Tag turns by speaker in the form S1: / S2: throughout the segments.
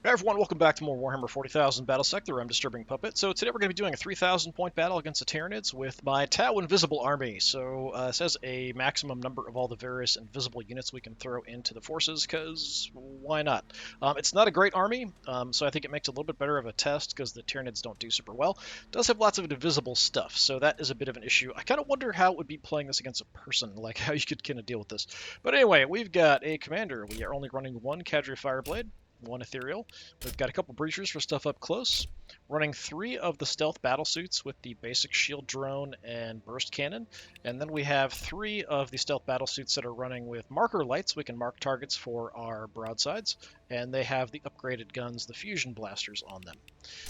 S1: Hey everyone, welcome back to more Warhammer 40,000 Battlesector. I'm DisturbingPuppet. So today we're going to be doing a 3,000 point battle against the Tyranids with my Tau Invisible army. So it says a maximum number of all the various invisible units we can throw into the forces, because why not? It's not a great army, so I think it makes it a little bit better of a test because the Tyranids don't do super well. It does have lots of invisible stuff, so that is a bit of an issue. I kind of wonder how it would be playing this against a person, like how you could kind of deal with this. But anyway, we've got a commander. We are only running one Cadre Fireblade, one Ethereal. We've got a couple breachers for stuff up close. Running 3 of the stealth battle suits with the basic shield drone and burst cannon. And then we have 3 of the stealth battle suits that are running with marker lights. We can mark targets for our broadsides. And they have the upgraded guns, the fusion blasters, on them.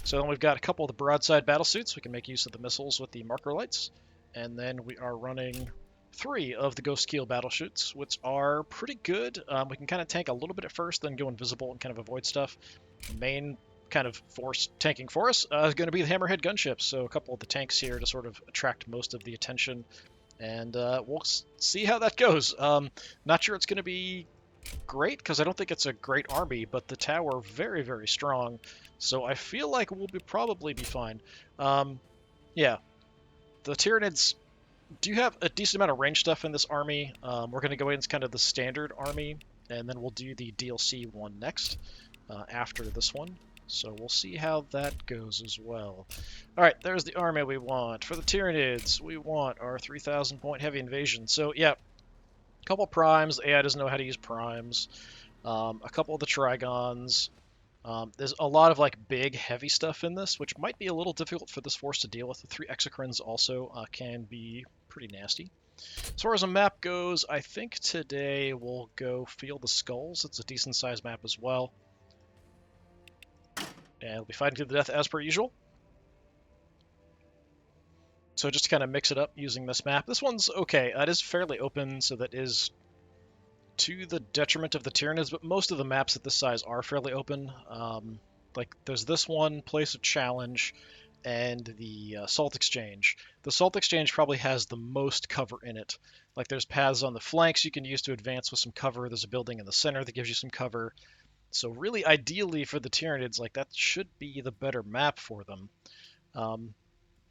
S1: So then we've got a couple of the broadside battle suits. We can make use of the missiles with the marker lights. And then we are running 3 of the Ghost Keel battle shoots, which are pretty good. We can kind of tank a little bit at first, then go invisible and kind of avoid stuff. Main kind of force tanking for us is going to be the Hammerhead gunships, so a couple of the tanks here to sort of attract most of the attention, and we'll see how that goes. Not sure it's going to be great, because I don't think it's a great army, but the tower very, very strong, so I feel like we'll probably be fine. Yeah, the Tyranids do have a decent amount of range stuff in this army. We're going to go against kind of the standard army, and then we'll do the DLC one next after this one. So we'll see how that goes as well. All right, there's the army we want. For the Tyranids, we want our 3,000 point heavy invasion. So yeah, a couple primes. The AI doesn't know how to use primes. A couple of the Trigons. There's a lot of like big, heavy stuff in this, which might be a little difficult for this force to deal with. The 3 Exocrines also can be pretty nasty. As far as a map goes, I think today we'll go Field the Skulls. It's a decent sized map as well. And we'll be fighting to the death as per usual. So just to kind of mix it up using this map. This one's okay. It is fairly open, so that is to the detriment of the Tyranids, but most of the maps at this size are fairly open. Like there's this one, Place of Challenge, and the Salt Exchange. The Salt Exchange probably has the most cover in it. Like there's paths on the flanks you can use to advance with some cover. There's a building in the center that gives you some cover. So really, ideally for the Tyranids, like that should be the better map for them.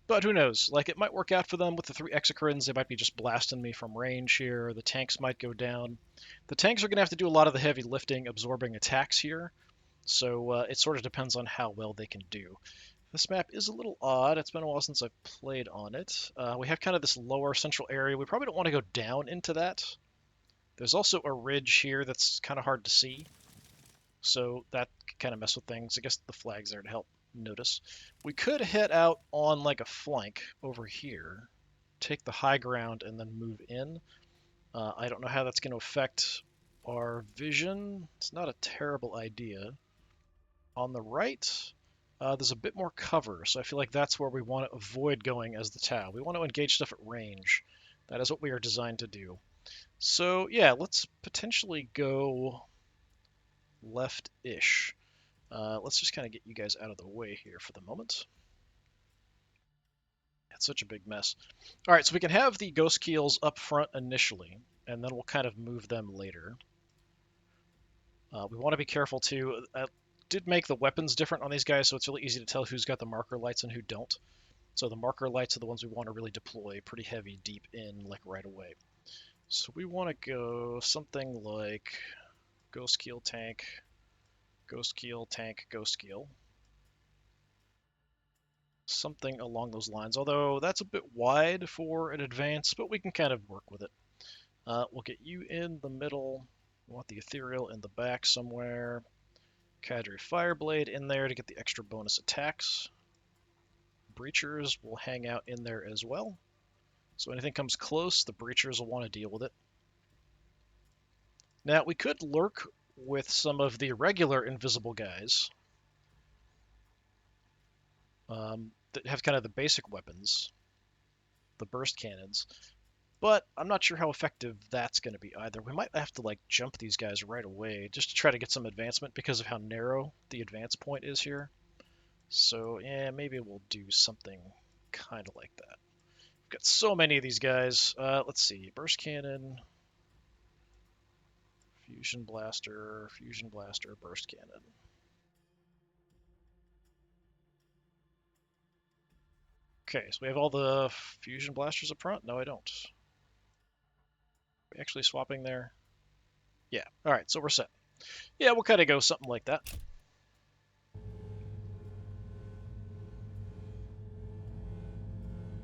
S1: But who knows? Like it might work out for them with the 3 Exocrines. They might be just blasting me from range here. The tanks might go down. The tanks are going to have to do a lot of the heavy lifting, absorbing attacks here. So it sort of depends on how well they can do. This map is a little odd. It's been a while since I've played on it. We have kind of this lower central area. We probably don't want to go down into that. There's also a ridge here that's kind of hard to see. So that could kind of mess with things. I guess the flag's there to help notice. We could head out on like a flank over here, take the high ground, and then move in. I don't know how that's going to affect our vision. It's not a terrible idea. On the right, there's a bit more cover, so I feel like that's where we want to avoid going as the Tau. We want to engage stuff at range. That is what we are designed to do. So yeah, let's potentially go left-ish. Let's just kind of get you guys out of the way here for the moment. It's such a big mess. All right, so we can have the Ghost Keels up front initially, and then we'll kind of move them later. We want to be careful too. Did make the weapons different on these guys, so it's really easy to tell who's got the marker lights and who don't. So the marker lights are the ones we want to really deploy pretty heavy deep in, like right away. So we want to go something like Ghost Keel tank, Ghost Keel tank, Ghost Keel. Something along those lines, although that's a bit wide for an advance, but we can kind of work with it. We'll get you in the middle. We want the Ethereal in the back somewhere. Cadre Fireblade in there to get the extra bonus attacks. Breachers will hang out in there as well. So anything comes close, the Breachers will want to deal with it. Now, we could lurk with some of the regular invisible guys that have kind of the basic weapons, the burst cannons. But I'm not sure how effective that's going to be either. We might have to like jump these guys right away just to try to get some advancement because of how narrow the advance point is here. So yeah, maybe we'll do something kind of like that. We've got so many of these guys. Let's see. Burst cannon, fusion blaster, burst cannon. Okay, so we have all the fusion blasters up front? No, I don't. Are we actually swapping there? Yeah, alright, so we're set. Yeah, we'll kind of go something like that.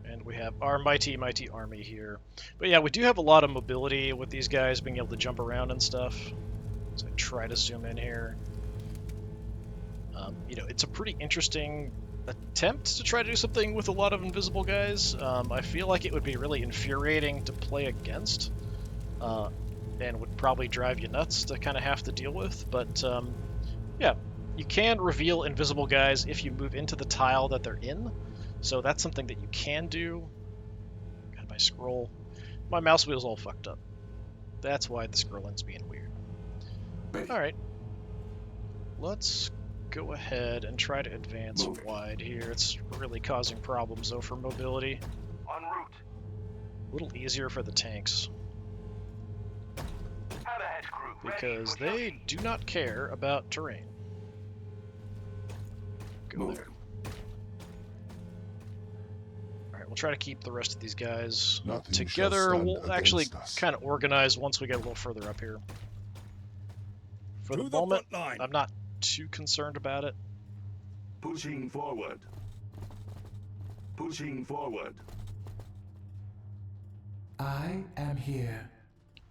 S1: And we have our mighty, mighty army here. But yeah, we do have a lot of mobility with these guys being able to jump around and stuff. So I try to zoom in here. You know, it's a pretty interesting attempt to try to do something with a lot of invisible guys. I feel like it would be really infuriating to play against, and would probably drive you nuts to kind of have to deal with. But yeah, you can reveal invisible guys if you move into the tile that they're in. So that's something that you can do. God, my scroll, my mouse wheel's all fucked up. That's why the scrolling's being weird. All right, let's go ahead and try to advance wide here. It's really causing problems though for mobility.
S2: En route.
S1: A little easier for the tanks
S2: Hammerhead crew
S1: because they do not care about terrain. Go there. Alright, we'll try to keep the rest of these guys together. We'll actually kind of organize once we get a little further up here. For the moment, I'm not too concerned about it.
S2: Pushing forward. Pushing forward.
S3: I am here.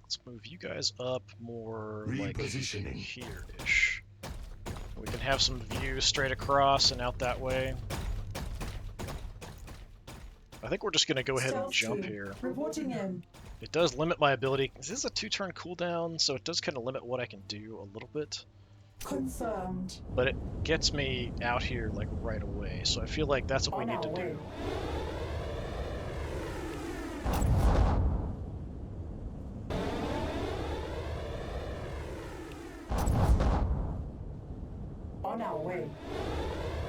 S1: Let's move you guys up more like
S2: Repositioning.
S1: here-ish. We can have some view straight across and out that way. I think we're just going to go ahead and jump here.
S3: Reporting in.
S1: It does limit my ability. This is a 2-turn cooldown, so it does kind of limit what I can do a little bit.
S3: Confirmed.
S1: But it gets me out here like right away, so I feel like that's what we need to do.
S3: On our way.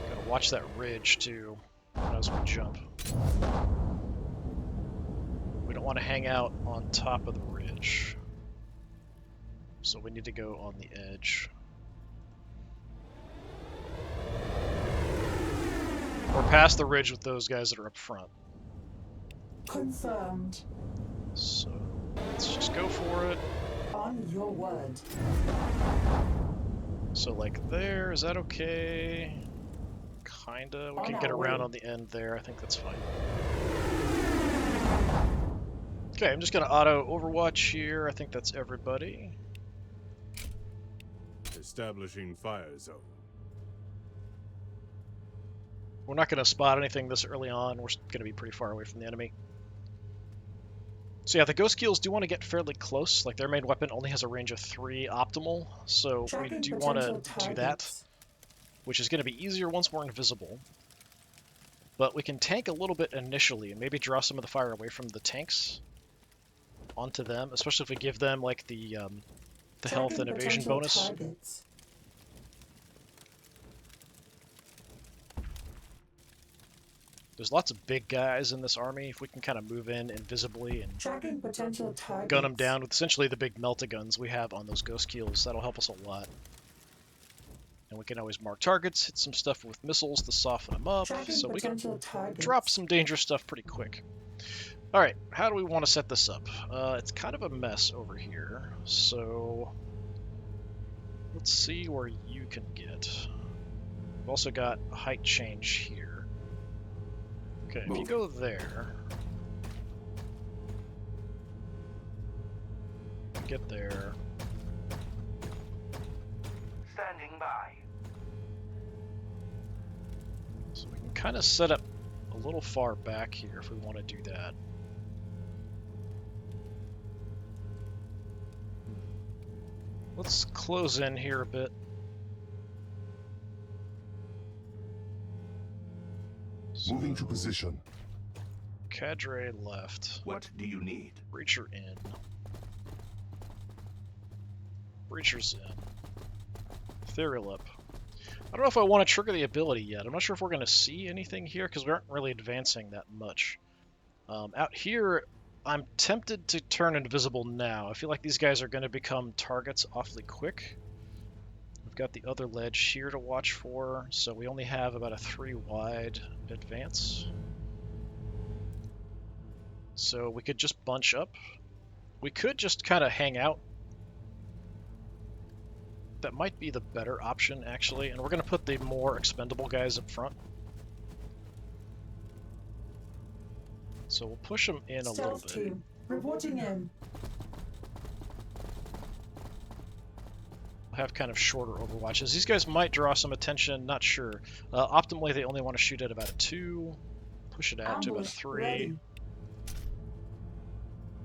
S1: Gotta watch that ridge too as we jump. We don't want to hang out on top of the ridge, so we need to go on the edge. We're past the ridge with those guys that are up front.
S3: Confirmed.
S1: So let's just go for it.
S3: On your word.
S1: So like there, is that okay? Kinda. We can get around on the end there. I think that's fine. Okay, I'm just gonna auto Overwatch here. I think that's everybody.
S4: Establishing fire zone.
S1: We're not gonna spot anything this early on. We're gonna be pretty far away from the enemy. So yeah, the Ghost Keels do want to get fairly close. Like their main weapon only has a range of 3 optimal, so we do want to do that, which is going to be easier once we're invisible. But we can tank a little bit initially and maybe draw some of the fire away from the tanks onto them, especially if we give them like the health and evasion bonus.
S3: Targets.
S1: There's lots of big guys in this army. If we can kind of move in invisibly and
S3: Tracking potential targets.
S1: gun them down with essentially the big melta-guns we have on those Ghost Keels, that'll help us a lot. And we can always mark targets, hit some stuff with missiles to soften them up,
S3: Tracking
S1: so we can
S3: targets.
S1: drop some dangerous stuff pretty quick. Alright, how do we want to set this up? It's kind of a mess over here, so let's see where you can get. We've also got a height change here. Okay, if you go there, get there.
S2: Standing by.
S1: So we can kind of set up a little far back here if we want to do that. Let's close in here a bit.
S5: Moving to position.
S1: Cadre left.
S2: What do you need?
S1: Breacher in. Breacher's in. Ethereal up. I don't know if I want to trigger the ability yet. I'm not sure if we're going to see anything here because we aren't really advancing that much. Out here, I'm tempted to turn invisible now. I feel like these guys are going to become targets awfully quick. We've got the other ledge here to watch for, so we only have about a 3 wide advance. So we could just bunch up. We could just kind of hang out. That might be the better option, actually. And we're going to put the more expendable guys up front. So we'll push them in a little
S3: Stealth
S1: bit.
S3: team, reporting in.
S1: We'll have kind of shorter overwatches. These guys might draw some attention, not sure. Optimally, they only want to shoot at about a 2. Push it out to about a 3.
S3: Ready.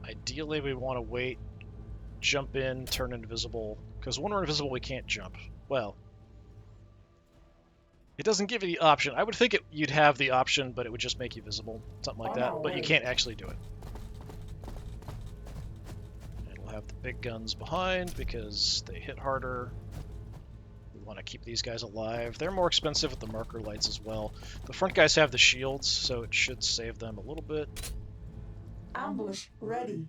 S1: Ideally, we want to wait, jump in, turn invisible. Because when we're invisible, we can't jump. Well, it doesn't give you the option. I would think you'd have the option, but it would just make you visible. Something like
S3: On
S1: that.
S3: our
S1: But you
S3: way.
S1: can't actually do it. And we'll have the big guns behind because they hit harder. We want to keep these guys alive. They're more expensive with the marker lights as well. The front guys have the shields, so it should save them a little bit.
S3: Ambush ready.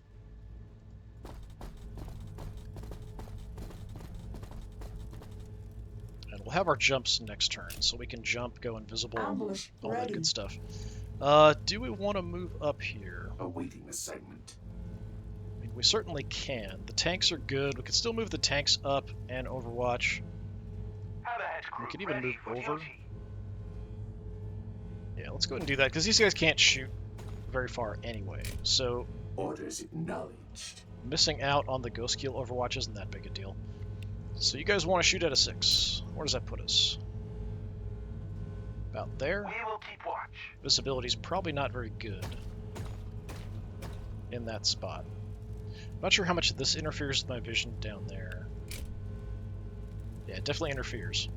S1: And we'll have our jumps next turn, so we can jump, go invisible,
S3: Ambush
S1: all that
S3: ready.
S1: good stuff. Do we want to move up here?
S2: Awaiting assignment.
S1: I mean, we certainly can. The tanks are good. We could still move the tanks up and Overwatch. We could even move over. Yeah, let's go ahead and do that, because these guys can't shoot very far anyway. So
S2: Orders acknowledged.
S1: missing out on the Ghost Kill Overwatch isn't that big a deal. So you guys want to shoot at a 6. Where does that put us? About there.
S2: We will keep watch.
S1: Visibility's probably not very good in that spot. Not sure how much this interferes with my vision down there. Yeah, it definitely interferes.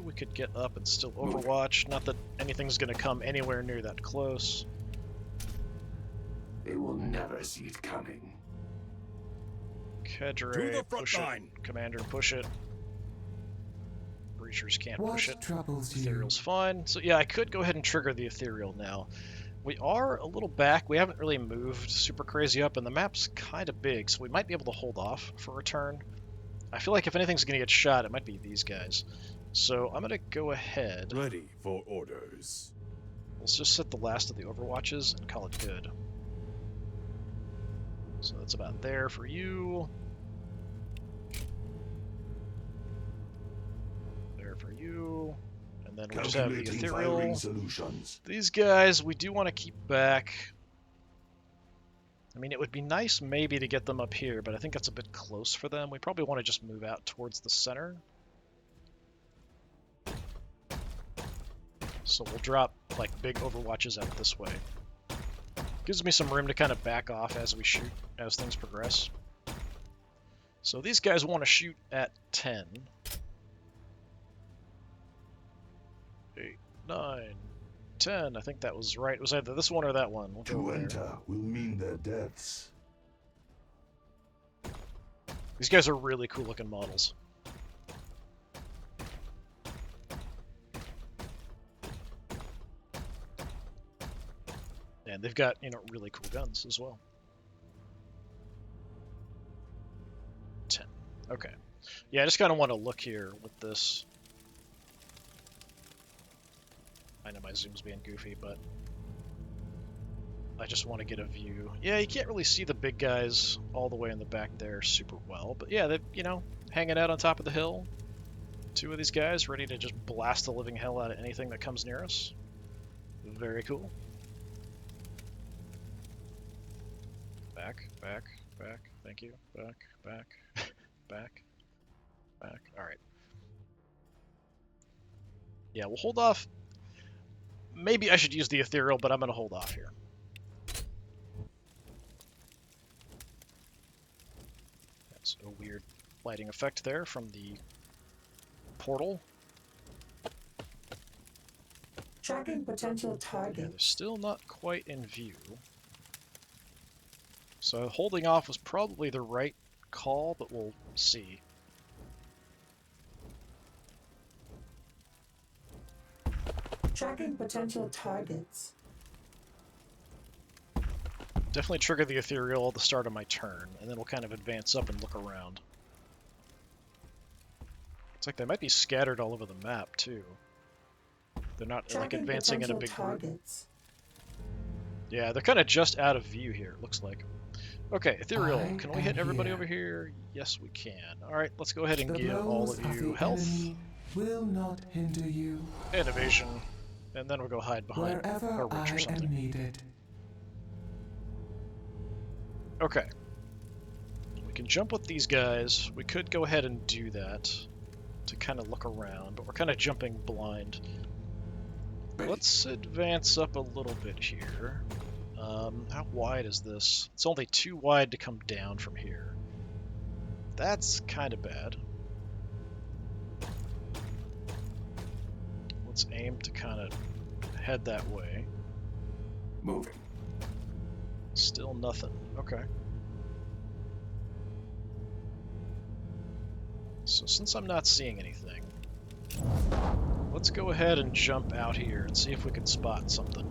S1: We could get up and still Overwatch. Not that anything's going to come anywhere near that close.
S2: They will never see it coming.
S4: To the
S1: Cadre,
S4: front
S1: push
S4: line.
S1: it. Commander, push it. Breachers can't
S6: What
S1: push it.
S6: troubles you?
S1: Ethereal's fine. So yeah, I could go ahead and trigger the Ethereal now. We are a little back. We haven't really moved super crazy up, and the map's kind of big, so we might be able to hold off for a turn. I feel like if anything's going to get shot, it might be these guys. So I'm going to go ahead.
S4: Ready for orders.
S1: Let's just set the last of the Overwatches and call it good. So that's about there for you. There for you. And then we'll just have the
S2: Calculating
S1: Ethereal.
S2: firing solutions.
S1: These guys, we do want to keep back. I mean, it would be nice maybe to get them up here, but I think that's a bit close for them. We probably want to just move out towards the center. So we'll drop, like, big Overwatches out this way. Gives me some room to kind of back off as we shoot, as things progress. So these guys want to shoot at 10. 8, 9, 10. I think that was right. It was either this one or that one. We'll go
S2: To
S1: over there.
S2: enter will mean their deaths.
S1: These guys are really cool looking models. And they've got, you know, really cool guns as well. 10. Okay. Yeah, I just kind of want to look here with this. I know my zoom's being goofy, but I just want to get a view. Yeah, you can't really see the big guys all the way in the back there super well. But yeah, they're, you know, hanging out on top of the hill. 2 of these guys ready to just blast the living hell out of anything that comes near us. Very cool. Back, back, back. Thank you. Back, back, back, back. Alright. Yeah, we'll hold off. Maybe I should use the Ethereal, but I'm going to hold off here. That's a weird lighting effect there from the portal.
S3: Tracking potential
S1: Yeah, they're
S3: targets.
S1: still not quite in view. So holding off was probably the right call, but we'll see.
S3: Tracking potential targets.
S1: Definitely trigger the Ethereal at the start of my turn, and then we'll kind of advance up and look around. It's like they might be scattered all over the map, too. They're not, like,
S3: Tracking
S1: advancing in a
S3: potential
S1: big group.
S3: targets.
S1: Yeah, they're kind of just out of view here, it looks like. Okay, Ethereal,
S6: I
S1: can we hit
S6: am
S1: everybody
S6: here.
S1: over here? Yes, we can. Alright, let's go ahead and
S6: The
S1: give all
S6: blows
S1: of
S6: of
S1: you
S6: the
S1: health
S6: enemy will not hinder you
S1: and evasion, and then we'll go hide behind a
S6: wherever
S1: ridge
S6: I
S1: or something.
S6: am needed.
S1: Okay. We can jump with these guys. We could go ahead and do that to kind of look around, but we're kind of jumping blind. Let's advance up a little bit here. How wide is this? It's only too wide to come down from here. That's kind of bad. Let's aim to kind of head that way.
S2: Moving.
S1: Still nothing. Okay. So since I'm not seeing anything, let's go ahead and jump out here and see if we can spot something.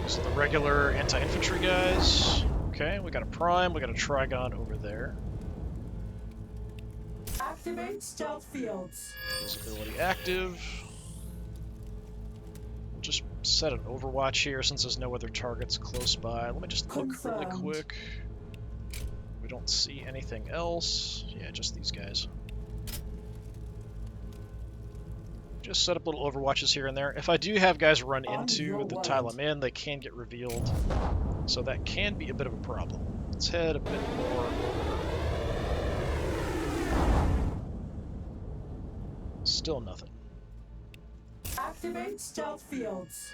S1: So the regular anti-infantry guys. Okay, we got a prime, we got a trigon over there.
S3: Activate stealth fields.
S1: Visibility active. We'll just set an overwatch here since there's no other targets close by. Let me just look really
S3: Confirmed.
S1: quick. We don't see anything else. Yeah, just these guys. Just set up little overwatches here and there. If I do have guys run
S3: On
S1: into
S3: your
S1: the
S3: word.
S1: tile I'm in, they can get revealed. So that can be a bit of a problem. Let's head a bit more over. Still nothing.
S3: Activate stealth fields.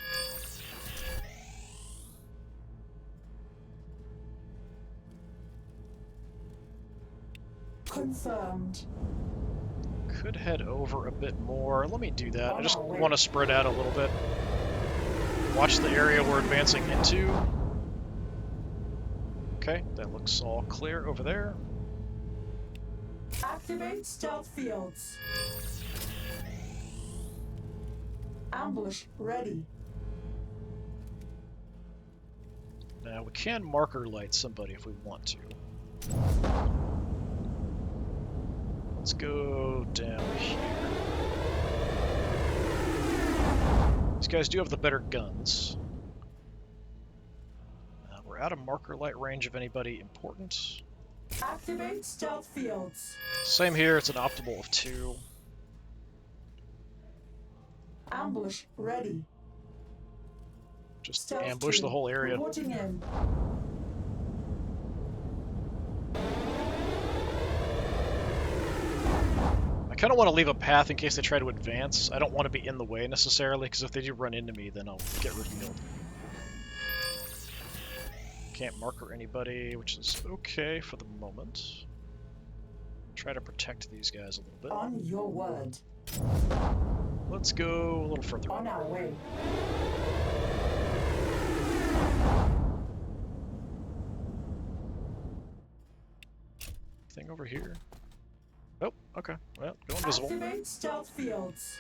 S3: Confirmed.
S1: Could head over a bit more. Let me do that. I
S3: On
S1: just
S3: our way.
S1: want to spread out a little bit. Watch the area we're advancing into. Okay, that looks all clear over there.
S3: Activate stealth fields. Ambush ready.
S1: Now we can marker light somebody if we want to. Let's go down here. These guys do have the better guns. We're out of marker light range of anybody important.
S3: Activate stealth fields.
S1: Same here, it's an optimal of 2.
S3: Ambush ready.
S1: Just
S3: Stealth
S1: ambush
S3: team
S1: the whole area.
S3: Reporting in.
S1: I kind of want to leave a path in case they try to advance. I don't want to be in the way necessarily, because if they do run into me, then I'll get revealed. Can't marker anybody, which is okay for the moment. Try to protect these guys a little bit.
S3: On your word.
S1: Let's go a little further.
S3: On our way.
S1: Thing over here. Oh, okay. Well, go invisible.
S3: Activate stealth fields.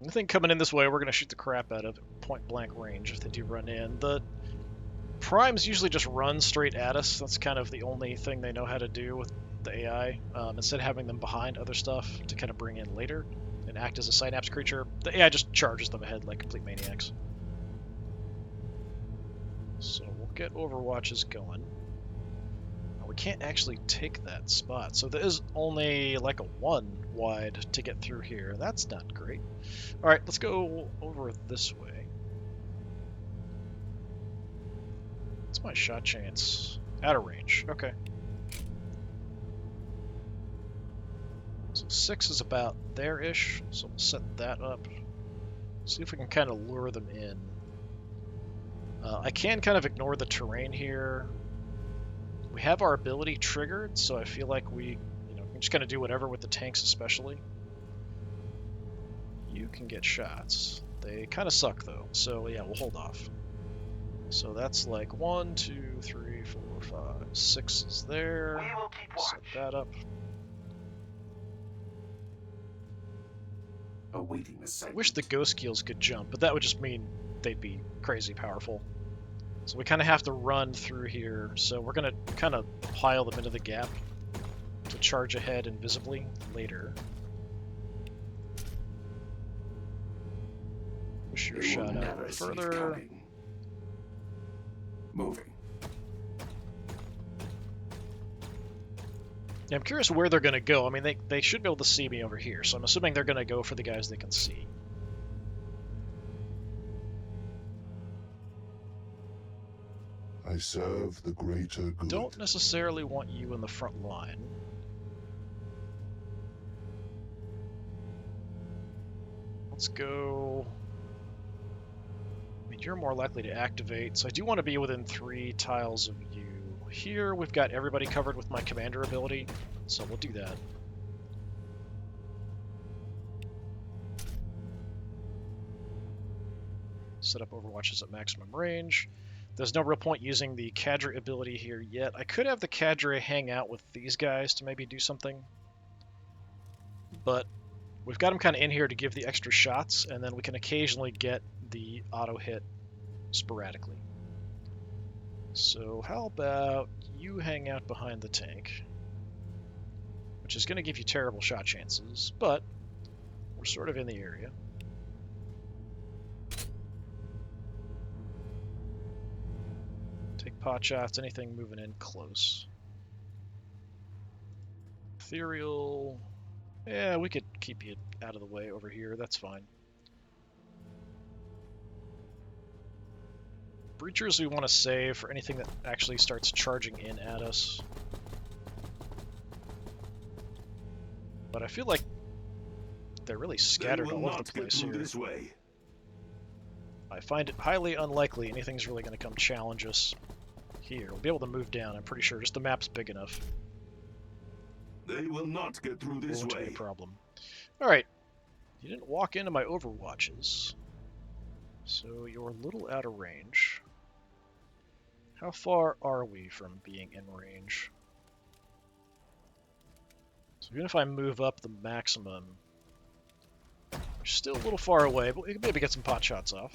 S1: Anything coming in this way, we're going to shoot the crap out of at point blank range if they do run in. The primes usually just run straight at us. That's kind of the only thing they know how to do with the AI. Instead of having them behind other stuff to kind of bring in later and act as a synapse creature, the AI just charges them ahead like complete maniacs. So we'll get overwatches going. We can't actually take that spot, so there is only like a 1 wide to get through here. That's not great. Alright, let's go over this way. What's my shot chance? Out of range. Okay. So 6 is about there-ish, so we'll set that up. See if we can kind of lure them in. I can kind of ignore the terrain here. We have our ability triggered, so I feel like we can just kind of do whatever with the tanks especially. You can get shots. They kind of suck though, so yeah, we'll hold off. So that's like 1, 2, 3, 4, 5, 6 is there.
S2: We will keep watch.
S1: Set that up.
S2: Awaiting the
S1: I
S2: sight.
S1: wish the ghost skills could jump, but that would just mean they'd be crazy powerful. So we kind of have to run through here, so we're going to kind of pile them into the gap to charge ahead invisibly later. Push your
S2: They will
S1: shot out
S2: never cease
S1: further.
S2: counting. Moving.
S1: Yeah, I'm curious where they're going to go. I mean, they should be able to see me over here, so I'm assuming they're going to go for the guys they can see.
S5: I serve the greater good.
S1: Don't necessarily want you in the front line. Let's go... I mean, you're more likely to activate, so I do want to be within 3 tiles of you. Here, we've got everybody covered with my commander ability, so we'll do that. Set up overwatches at maximum range. There's no real point using the cadre ability here yet. I could have the cadre hang out with these guys to maybe do something, but we've got them kind of in here to give the extra shots, and then we can occasionally get the auto hit sporadically. So how about you hang out behind the tank, which is going to give you terrible shot chances, but we're sort of in the area. Take pot shots, anything moving in close. Ethereal, yeah, we could keep you out of the way over here, that's fine. Breachers we want to save for anything that actually starts charging in at us. But I feel like they're really scattered all over the place here.
S2: This way.
S1: I find it highly unlikely anything's really going to come challenge us here. We'll be able to move down, I'm pretty sure. Just the map's big enough.
S2: They will not get through this
S1: Won't
S2: way.
S1: be a problem. Alright. You didn't walk into my overwatches, so you're a little out of range. How far are we from being in range? So even if I move up the maximum, we're still a little far away, but we can maybe get some pot shots off.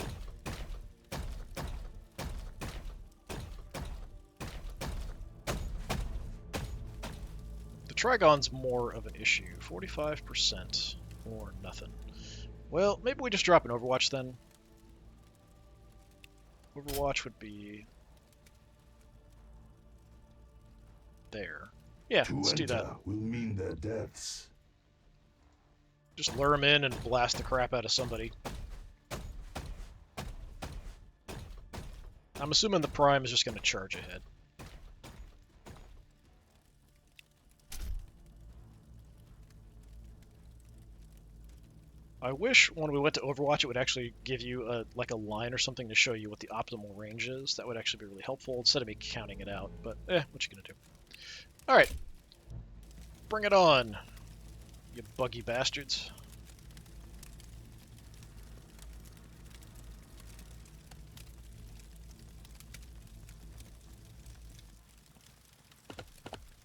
S1: The Trigon's more of an issue. 45% or nothing. Well, maybe we just drop an Overwatch then. Overwatch would be there. Yeah, let's do that.
S5: Will mean their deaths.
S1: Just lure them in and blast the crap out of somebody. I'm assuming the Prime is just going to charge ahead. I wish when we went to Overwatch it would actually give you like a line or something to show you what the optimal range is. That would actually be really helpful instead of me counting it out. But what you gonna do? Alright. Bring it on, you buggy bastards.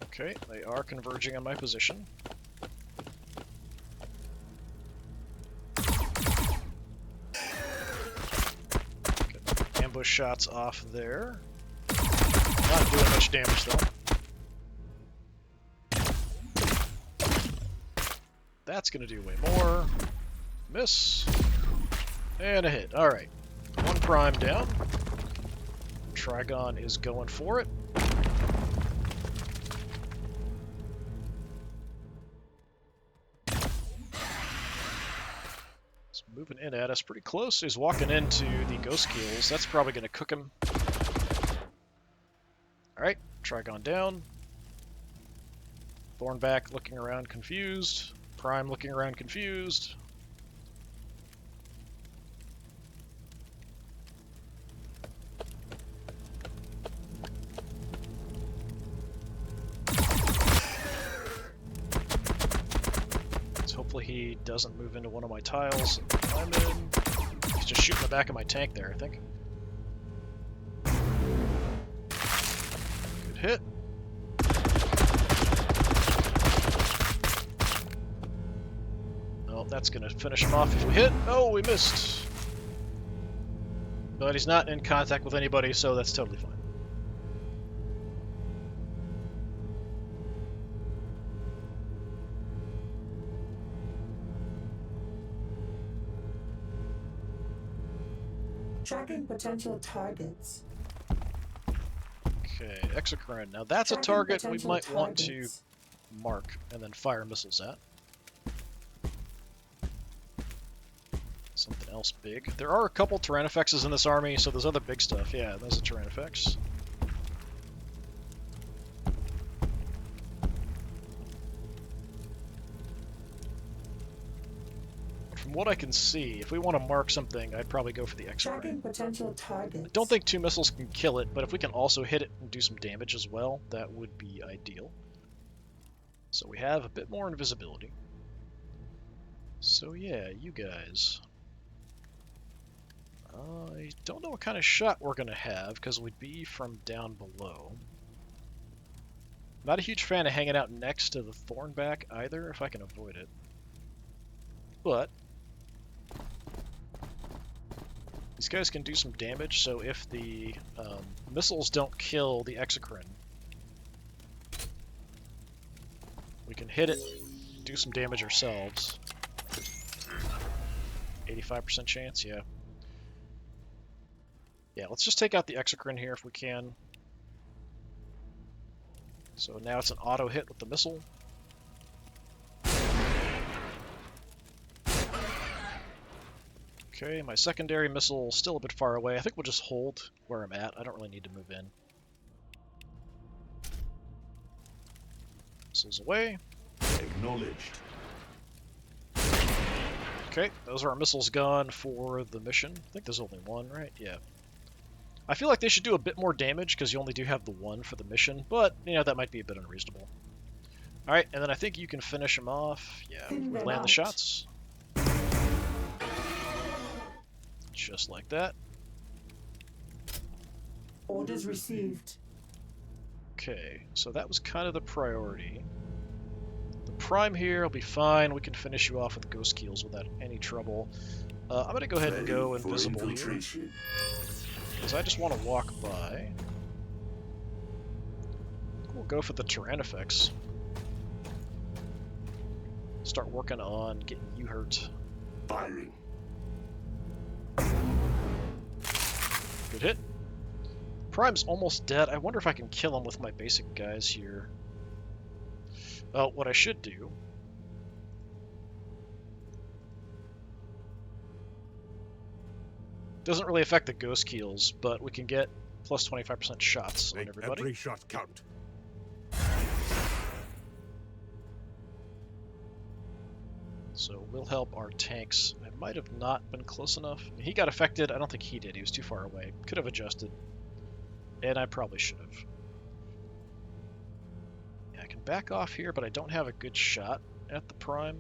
S1: Okay, they are converging on my position. Get ambush shots off there. Not doing much damage though. That's gonna do way more. Miss. And a hit. Alright. One prime down. Trigon is going for it. He's moving in at us pretty close. He's walking into the ghost kills. That's probably gonna cook him. Alright, Trigon down. Thornback looking around confused. Prime looking around confused. So hopefully he doesn't move into one of my tiles. I'm in. He's just shooting the back of my tank there, I think. Good hit. That's going to finish him off if we hit. Oh, we missed. But he's not in contact with anybody, so that's totally fine.
S3: Tracking potential targets.
S1: Okay, Exocrine. Now that's a
S3: Tracking
S1: target we
S3: potential
S1: might want to
S3: targets.
S1: mark and then fire missiles at. Something else big. There are a couple Tyrannifexes in this army, so there's other big stuff. Yeah, there's a Tyrannifex. From what I can see, if we want to mark something, I'd probably go for the Exocrine.
S3: Tracking potential targets.
S1: I don't think 2 missiles can kill it, but if we can also hit it and do some damage as well, that would be ideal. So we have a bit more invisibility. So yeah, you guys. I don't know what kind of shot we're going to have, because we'd be from down below. Not a huge fan of hanging out next to the Thornback either, if I can avoid it. But these guys can do some damage, so if the missiles don't kill the Exocrine, we can hit it, do some damage ourselves. 85% chance, yeah. Yeah, let's just take out the Exocrine here if we can. So now it's an auto hit with the missile. Okay, my secondary missile still a bit far away. I think we'll just hold where I'm at. I don't really need to move in. Missiles away.
S2: Acknowledged.
S1: Okay, those are our missiles gone for the mission. I think there's only one, right? Yeah. I feel like they should do a bit more damage because you only do have the one for the mission, but, you know, that might be a bit unreasonable. Alright, and then I think you can finish them off. Yeah, we land the shots. Just like that.
S3: Orders received.
S1: Okay, so that was kind of the priority. The prime here will be fine. We can finish you off with ghost keels without any trouble. I'm going to go ahead and go
S2: Ready for
S1: invisible here,
S2: infiltration.
S1: because I just want to walk by. We'll go for the Tyrannifex. Start working on getting you hurt.
S2: Firing.
S1: Good hit. Prime's almost dead. I wonder if I can kill him with my basic guys here. Well, what I should do... Doesn't really affect the ghost keels, but we can get plus 25% shots on
S4: Make
S1: everybody.
S4: every shot count.
S1: So we'll help our tanks. I might have not been close enough. He got affected. I don't think he did. He was too far away. Could have adjusted. And I probably should have. Yeah, I can back off here, but I don't have a good shot at the prime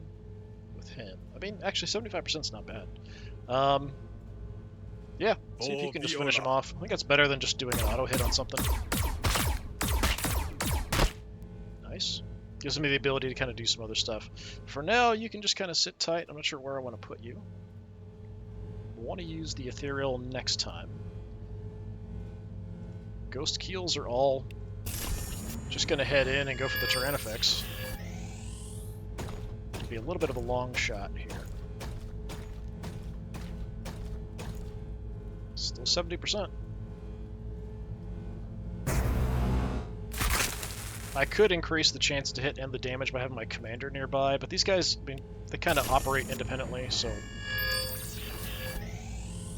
S1: with him. I mean, actually, 75% is not bad. Yeah, see if you can just finish him off. I think that's better than just doing an auto hit on something. Nice. Gives me the ability to kind of do some other stuff. For now, you can just kind of sit tight. I'm not sure where I want to put you. We'll want to use the ethereal next time. Ghost keels are all just going to head in and go for the Tyrannifex. It'll be a little bit of a long shot here. Still 70%. I could increase the chance to hit and the damage by having my commander nearby, but these guys, I mean, they kind of operate independently, so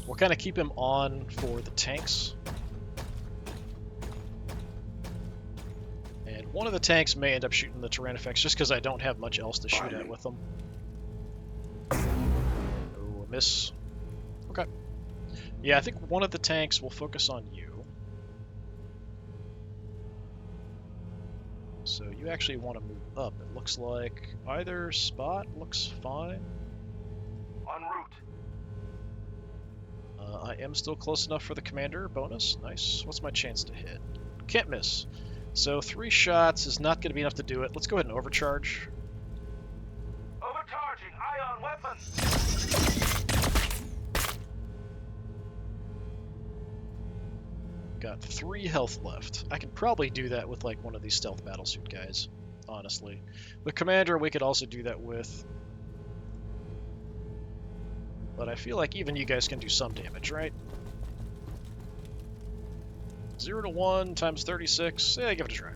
S1: we'll kind of keep him on for the tanks. And one of the tanks may end up shooting the Tyrannifex just because I don't have much else to shoot at with them. Oh, a miss. Okay. Yeah, I think one of the tanks will focus on you. So you actually want to move up. It looks like either spot looks fine.
S2: En route.
S1: I am still close enough for the commander bonus. Nice. What's my chance to hit? Can't miss. So 3 shots is not going to be enough to do it. Let's go ahead and overcharge.
S2: Overcharging ion weapon.
S1: Got 3 health left. I can probably do that with like one of these stealth battlesuit guys, honestly. The commander we could also do that with. But I feel like even you guys can do some damage, right? 0 to 1 times 36. Yeah, give it a try.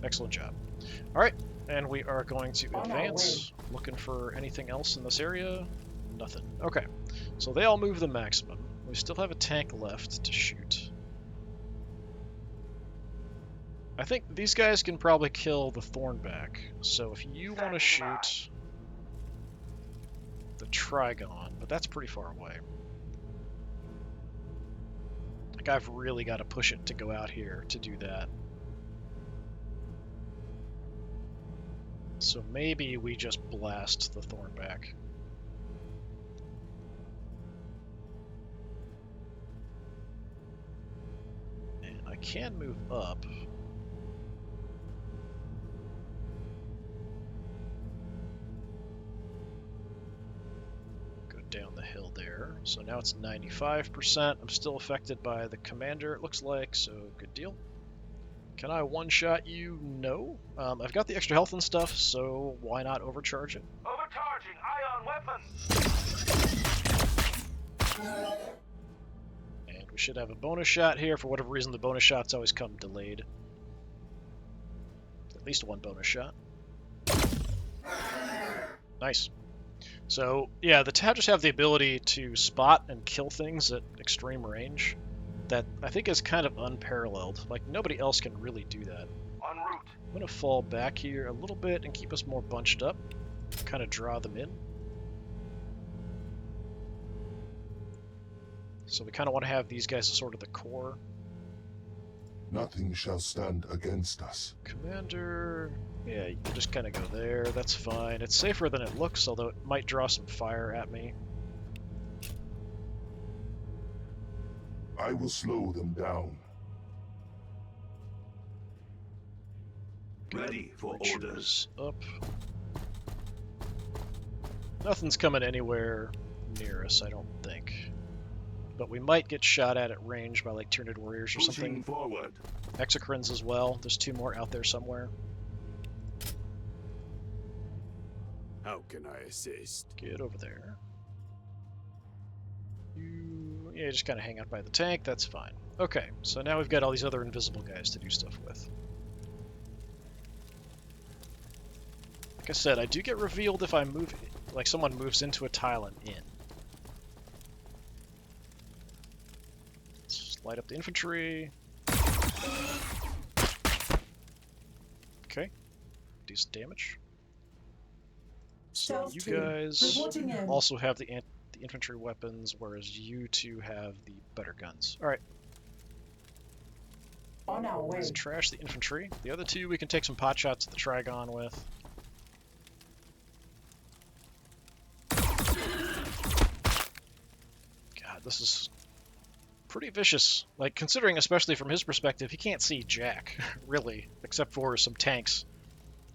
S1: Excellent job. Alright, and we are going to advance. Looking for anything else in this area? Nothing. Okay, so they all move the maximum. We still have a tank left to shoot. I think these guys can probably kill the Thornback, so if you want to shoot the Trigon, but that's pretty far away. Like, I've really got to push it to go out here to do that. So maybe we just blast the Thornback. And I can move up. Down the hill there. So now it's 95%. I'm still affected by the commander, it looks like, so good deal. Can I one-shot you? No. I've got the extra health and stuff, so why not overcharge it?
S7: Overcharging ion weapons!
S1: And we should have a bonus shot here. For whatever reason, the bonus shots always come delayed. At least one bonus shot. Nice. So, yeah, the Tadgers have the ability to spot and kill things at extreme range that I think is kind of unparalleled. Like, nobody else can really do that.
S7: En route.
S1: I'm going to fall back here a little bit and keep us more bunched up. Kind of draw them in. So we kind of want to have these guys as sort of the core.
S5: Nothing shall stand against us.
S1: Commander... Yeah, you can just kind of go there. That's fine. It's safer than it looks, although it might draw some fire at me.
S5: I will slow them down.
S2: Ready for orders.
S1: Up. Nothing's coming anywhere near us, I don't think. But we might get shot at range by like Tyranid warriors or
S2: Pushing
S1: something.
S2: forward.
S1: Exocrines as well. There's 2 more out there somewhere.
S4: How can I assist?
S1: Get over there. Yeah, just kind of hang out by the tank. That's fine. Okay, so now we've got all these other invisible guys to do stuff with. Like I said, I do get revealed if I move, like someone moves into a tile I'm in. Let's light up the infantry. Okay, decent damage. So you guys also have the infantry weapons, whereas you two have the better guns. All right.
S3: On our way.
S1: Let's trash the infantry. The other 2 we can take some pot shots at the Trigon with. God, this is pretty vicious. Like, considering, especially from his perspective, he can't see jack, really, except for some tanks.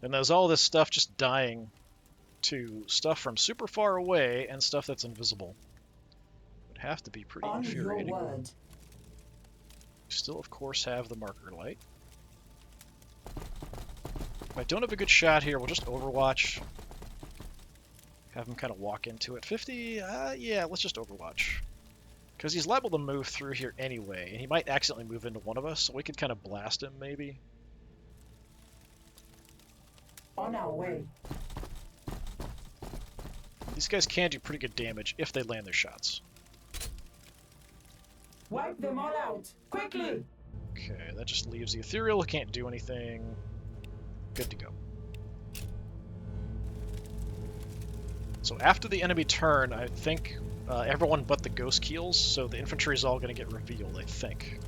S1: And there's all this stuff just dying to stuff from super far away and stuff that's invisible. Would have to be pretty infuriating. Still, of course, have the marker light. If I don't have a good shot here, we'll just overwatch. Have him kind of walk into it. 50? Yeah, let's just overwatch. Because he's liable to move through here anyway, and he might accidentally move into one of us, so we could kind of blast him, maybe.
S3: On our way.
S1: These guys can do pretty good damage if they land their shots.
S3: Wipe them all out! Quickly!
S1: Okay, that just leaves the Ethereal, can't do anything. Good to go. So after the enemy turn, I think everyone but the Ghost Keels, so the infantry is all going to get revealed, I think.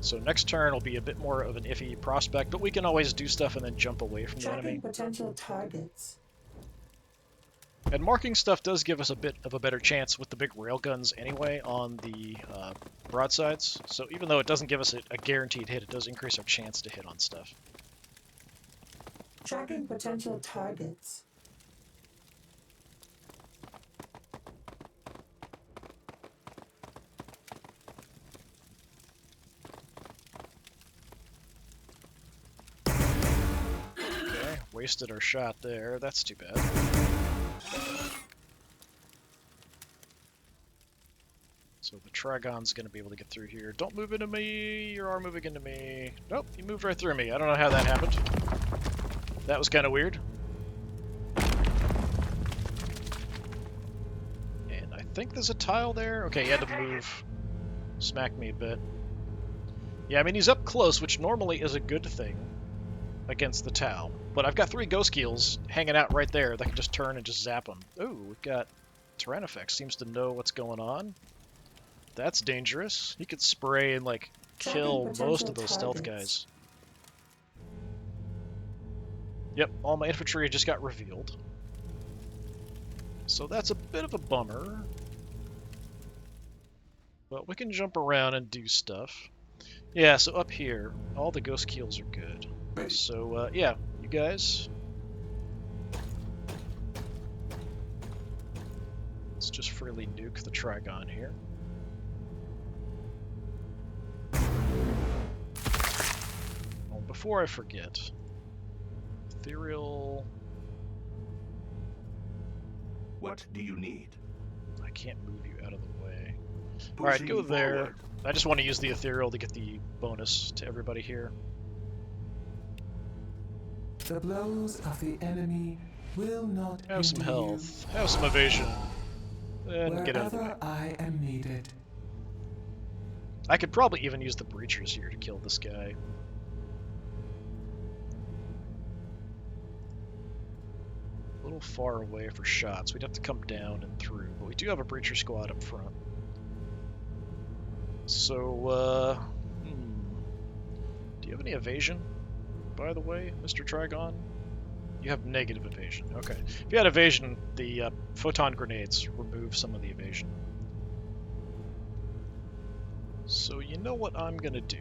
S1: So next turn will be a bit more of an iffy prospect, but we can always do stuff and then jump away from the enemy.
S3: Potential targets.
S1: And marking stuff does give us a bit of a better chance with the big railguns anyway on the broadsides. So even though it doesn't give us a guaranteed hit, it does increase our chance to hit on stuff.
S3: Tracking potential targets.
S1: Okay, wasted our shot there. That's too bad. Trigon's going to be able to get through here. Don't move into me. You are moving into me. Nope, you moved right through me. I don't know how that happened. That was kind of weird. And I think there's a tile there. Okay, he had to move. Smack me a bit. Yeah, I mean, he's up close, which normally is a good thing against the Tau. But I've got 3 Ghost Keels hanging out right there that can just turn and just zap him. Ooh, we've got Tyrannifex. Seems to know what's going on. That's dangerous. He could spray and, like, kill most of those stealth guys. Yep, all my infantry just got revealed. So that's a bit of a bummer. But we can jump around and do stuff. Yeah, so up here, all the Ghost Keels are good. So, yeah, you guys. Let's just freely nuke the Trigon here. Oh, before I forget, Ethereal...
S2: What do you need?
S1: I can't move you out of the way. Alright, go there.
S2: Forward.
S1: I just want to use the Ethereal to get the bonus to everybody here.
S6: The blows of the enemy will not
S1: Have some
S6: hinder you.
S1: health. Have some evasion. And get out of the way.
S6: Wherever I am needed.
S1: I could probably even use the Breachers here to kill this guy. A little far away for shots. We'd have to come down and through, but we do have a Breacher squad up front. So, do you have any evasion, by the way, Mr. Trigon? You have negative evasion. Okay. If you had evasion, the photon grenades remove some of the evasion. So you know what I'm gonna do.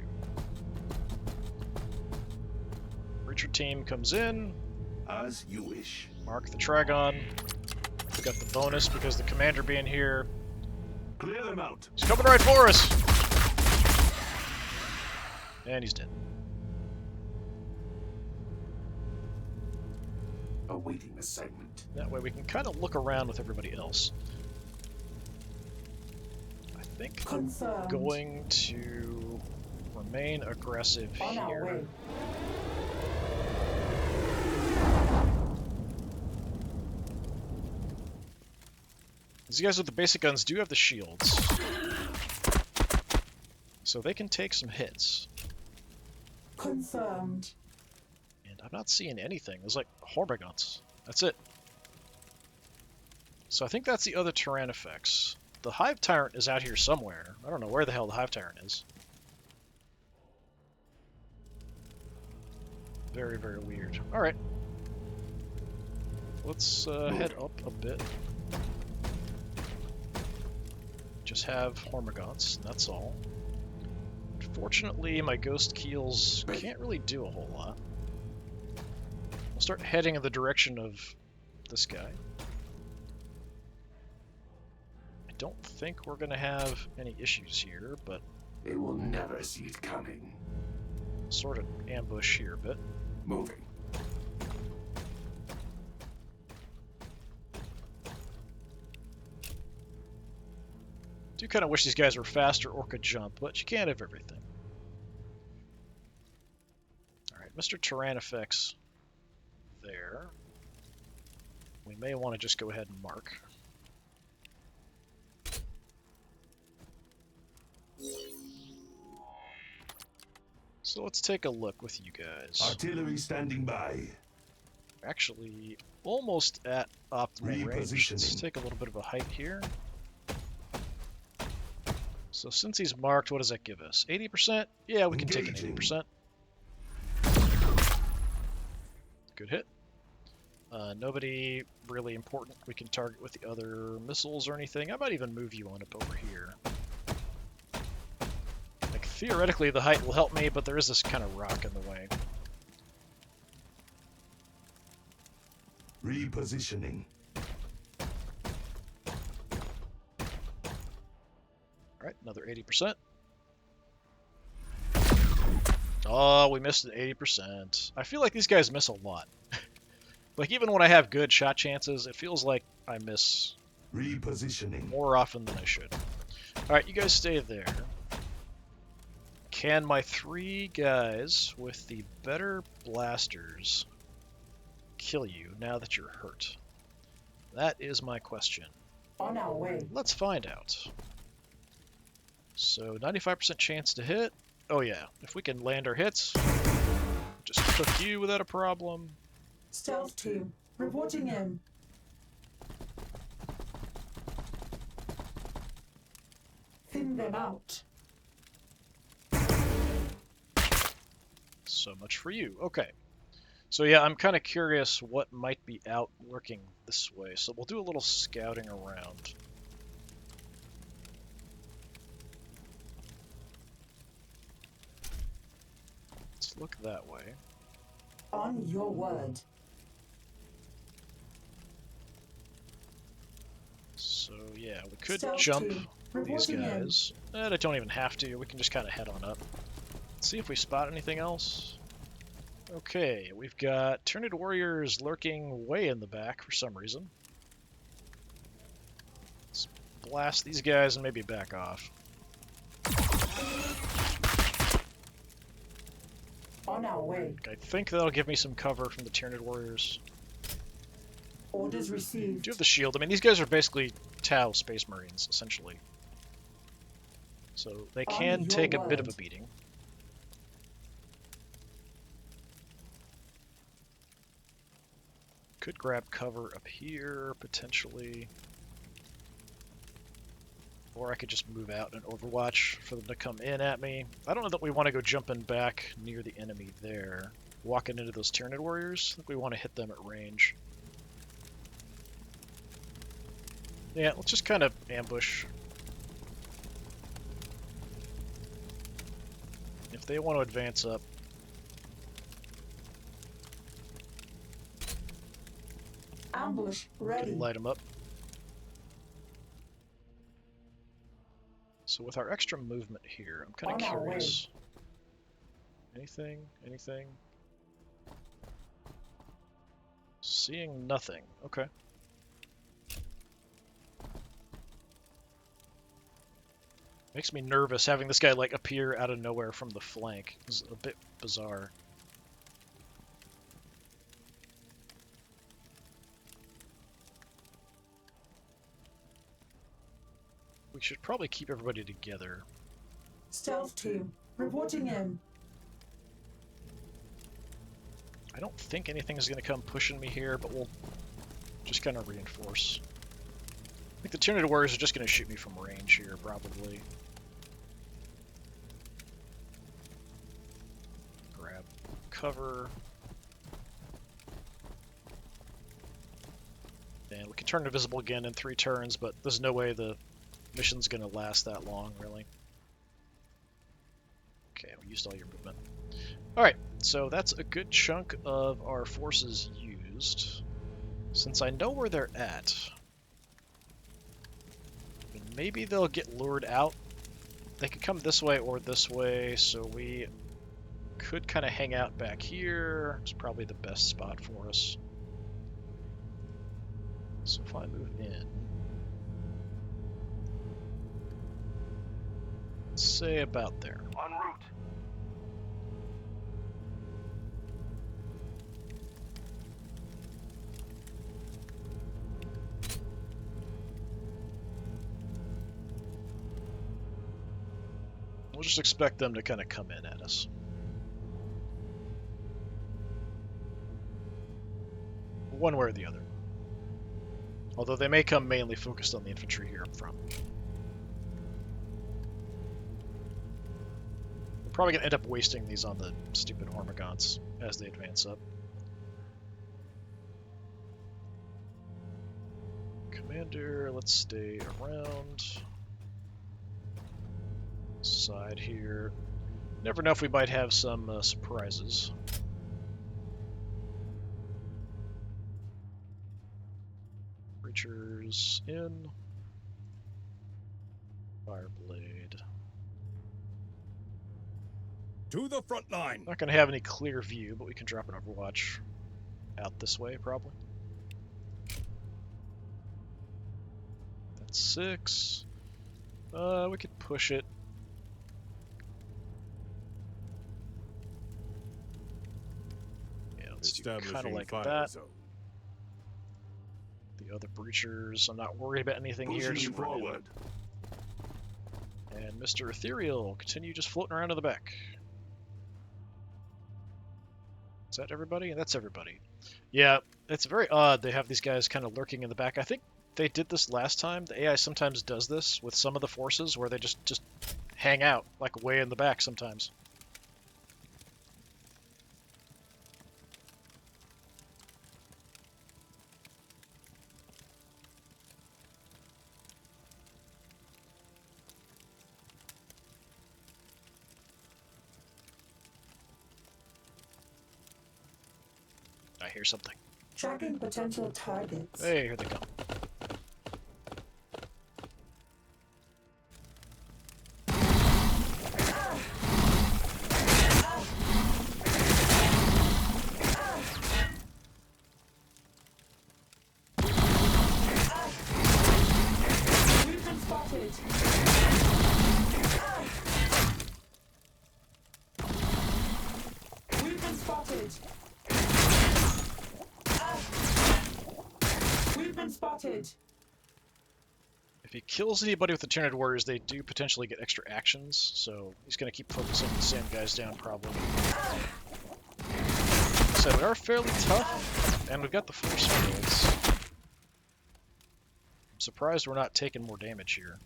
S1: Breacher team comes in.
S2: As you wish.
S1: Mark the Trigon. We got the bonus because the commander being here.
S2: Clear them out.
S1: He's coming right for us! And he's dead.
S2: Awaiting assignment.
S1: That way we can kind of look around with everybody else. I think I'm
S3: Confirmed.
S1: going to remain aggressive
S3: On our
S1: here.
S3: way.
S1: These guys with the basic guns do have the shields. So they can take some hits.
S3: Confirmed.
S1: And I'm not seeing anything. There's like Hormigons. That's it. So I think that's the other Tyrannifex. The Hive Tyrant is out here somewhere. I don't know where the hell the Hive Tyrant is. Very, very weird. Alright. Let's head up a bit. Just have Hormigons, that's all. Unfortunately, my Ghost Keels can't really do a whole lot. I'll start heading in the direction of this guy. I don't think we're going to have any issues here, but
S2: They will never see it coming.
S1: sort of ambush here a bit.
S2: Moving.
S1: Do kind of wish these guys were faster or could jump, but you can't have everything. Alright, Mr. Tyrannifex there. We may want to just go ahead and mark. So let's take a look with you guys.
S2: Artillery standing by.
S1: Actually, almost at optimal range. Let's
S2: Repositioning.
S1: take a little bit of a height here. So since he's marked, what does that give us? 80%? Yeah, we can take an
S2: Engaging.
S1: 80%. Good hit. Nobody really important we can target with the other missiles or anything. I might even move you on up over here. Like, theoretically, the height will help me, but there is this kind of rock in the way.
S2: Repositioning.
S1: Alright, another 80%. Oh, we missed at 80%. I feel like these guys miss a lot. Like, even when I have good shot chances, it feels like I miss
S2: Repositioning.
S1: more often than I should. Alright, you guys stay there. Can my 3 guys with the better blasters kill you now that you're hurt? That is my question.
S3: On our way.
S1: Let's find out. So 95% chance to hit. Oh yeah, if we can land our hits, just cook you without a problem.
S3: Stealth team, reporting in. Thin them out.
S1: So much for you. Okay. So yeah, I'm kind of curious what might be out lurking this way. So we'll do a little scouting around. Let's look that way.
S3: On your word.
S1: So yeah, we could
S3: Stealth
S1: jump
S3: team,
S1: these
S3: reporting in.
S1: guys. I don't even have to. We can just kind of head on up. Let's see if we spot anything else. Okay, we've got Tyranid warriors lurking way in the back for some reason. Let's blast these guys and maybe back off.
S3: On our way.
S1: I think that'll give me some cover from the Tyranid warriors.
S3: Orders received.
S1: Do have the shield. I mean, these guys are basically Tau Space Marines, essentially. So they
S3: On
S1: can
S3: your
S1: take a bit of a
S3: word.
S1: beating. Could grab cover up here, potentially. Or I could just move out and overwatch for them to come in at me. I don't know that we want to go jumping back near the enemy there. Walking into those Tyranid warriors. I think we want to hit them at range. Yeah, let's just kind of ambush. If they want to advance up.
S3: Ambush ready.
S1: Light them up. So with our extra movement here, I'm kind of
S3: On our way.
S1: curious. Anything? Anything? Seeing nothing. Okay. Makes me nervous having this guy like appear out of nowhere from the flank. It's a bit bizarre. We should probably keep everybody together.
S3: Stealth team, reporting in.
S1: I don't think anything's going to come pushing me here, but we'll just kind of reinforce. I think the Tyranid warriors are just going to shoot me from range here, probably. Grab cover. And we can turn invisible again in 3 turns, but there's no way the mission's going to last that long, really. Okay, we used all your movement. Alright, so that's a good chunk of our forces used. Since I know where they're at, maybe they'll get lured out. They could come this way or this way, so we could kind of hang out back here. It's probably the best spot for us. So if I move in, say about there.
S7: En route.
S1: We'll just expect them to kind of come in at us. One way or the other. Although they may come mainly focused on the infantry here up front. We're probably going to end up wasting these on the stupid Hormagaunts as they advance up. Commander, let's stay around. Side here. Never know if we might have some surprises. Breachers in. Fireblade.
S4: To the front line.
S1: Not going to have any clear view, but we can drop an Overwatch out this way, probably. That's 6. We could push it. Yeah, let's do kind of
S4: Establishing
S1: like
S4: fire
S1: that.
S4: zone.
S1: The other breachers, I'm not worried about anything here.
S2: Pushing
S1: Just run in.
S2: forward.
S1: And Mr. Ethereal, continue just floating around in the back. Is that everybody? That's everybody. Yeah, it's very odd they have these guys kind of lurking in the back. I think they did this last time. The AI sometimes does this with some of the forces where they just hang out, like way in the back sometimes. I hear something.
S3: Tracking potential targets.
S1: Hey, here they come.
S3: We've been spotted. We've been spotted. We've been spotted.
S1: If he kills anybody with the Tyranid Warriors, they do potentially get extra actions, so he's going to keep focusing the same guys down, probably. So we are fairly tough, and we've got the force fields. I'm surprised we're not taking more damage here.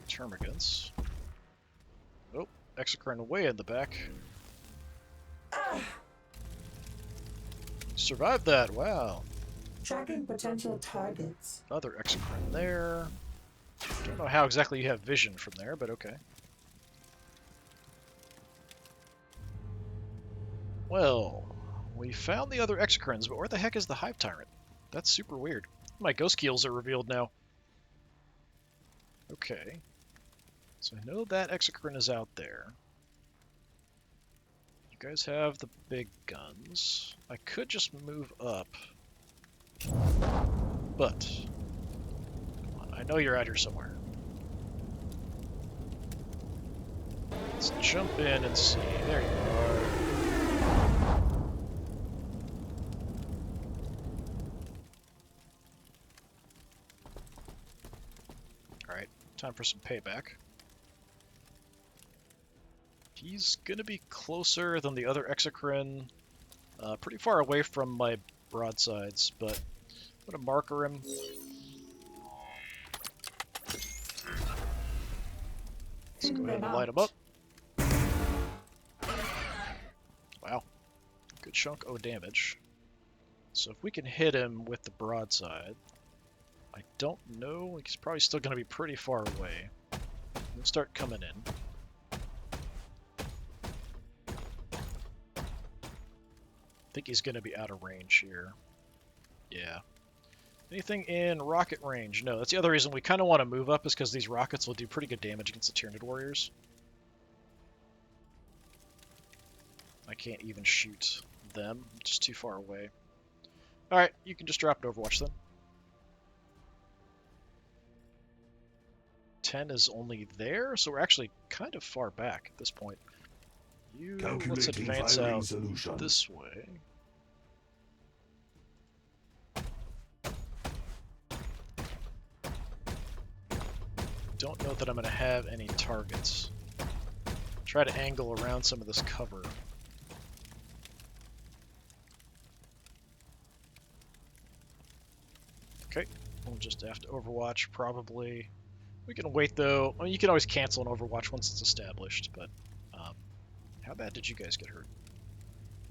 S1: Termagants. Oh, Exocrine way in the back. Survived that, wow.
S3: Tracking potential targets.
S1: Other Exocrine there. Don't know how exactly you have vision from there, but okay. Well, we found the other Exocrines, but where the heck is the Hive Tyrant? That's super weird. My ghost keels are revealed now. Okay. So I know that Exocrine is out there. You guys have the big guns. I could just move up. But, come on, I know you're out here somewhere. Let's jump in and see. There you are. Alright, time for some payback. He's gonna be closer than the other Exocrine. Pretty far away from my broadsides, but I'm gonna marker him. Let's go ahead and light him up. Wow. Good chunk of damage. So if we can hit him with the broadside, I don't know, he's probably still gonna be pretty far away. He'll start coming in. I think he's going to be out of range here. Yeah. Anything in rocket range? No, that's the other reason we kind of want to move up is because these rockets will do pretty good damage against the Tyranid Warriors. I can't even shoot them. I'm just too far away. Alright, you can just drop it Overwatch then. 10 is only there, so we're actually kind of far back at this point. Let's advance out
S2: solution.
S1: this way. Don't know that I'm going to have any targets. Try to angle around some of this cover. Okay, we'll just have to Overwatch probably. We can wait though. I mean, you can always cancel an Overwatch once it's established, but how bad did you guys get hurt?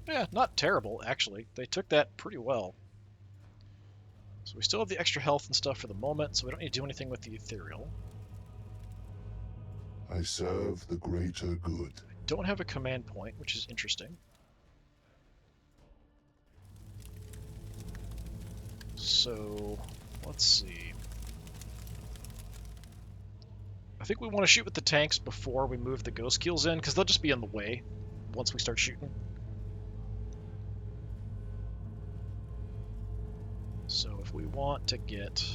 S1: Yeah, not terrible, actually. They took that pretty well. So we still have the extra health and stuff for the moment, so we don't need to do anything with the Ethereal.
S5: I serve the greater good.
S1: I don't have a command point, which is interesting. So, let's see. I think we want to shoot with the tanks before we move the ghost keels in, because they'll just be in the way once we start shooting. So if we want to get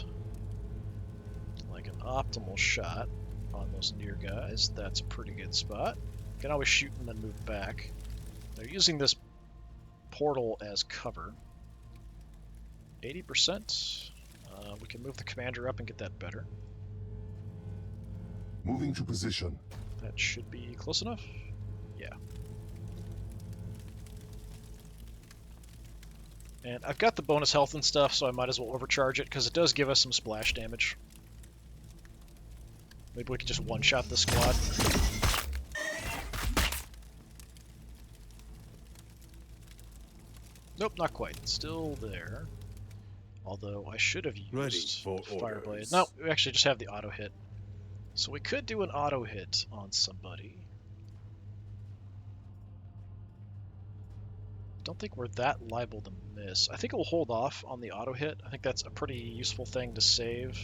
S1: like an optimal shot on those near guys, that's a pretty good spot. You can always shoot and then move back. They're using this portal as cover. 80%. We can move the commander up and get that better.
S5: Moving to position.
S1: That should be close enough. Yeah. And I've got the bonus health and stuff, so I might as well overcharge it, because it does give us some splash damage. Maybe we could just one-shot the squad. Nope, not quite. Still there. Although I should have
S4: Ready
S1: used
S4: for
S1: Fireblade.
S4: orders.
S1: No, we actually just have the auto hit. So we could do an auto hit on somebody. Don't think we're that liable to miss. I think we'll hold off on the auto hit. I think that's a pretty useful thing to save.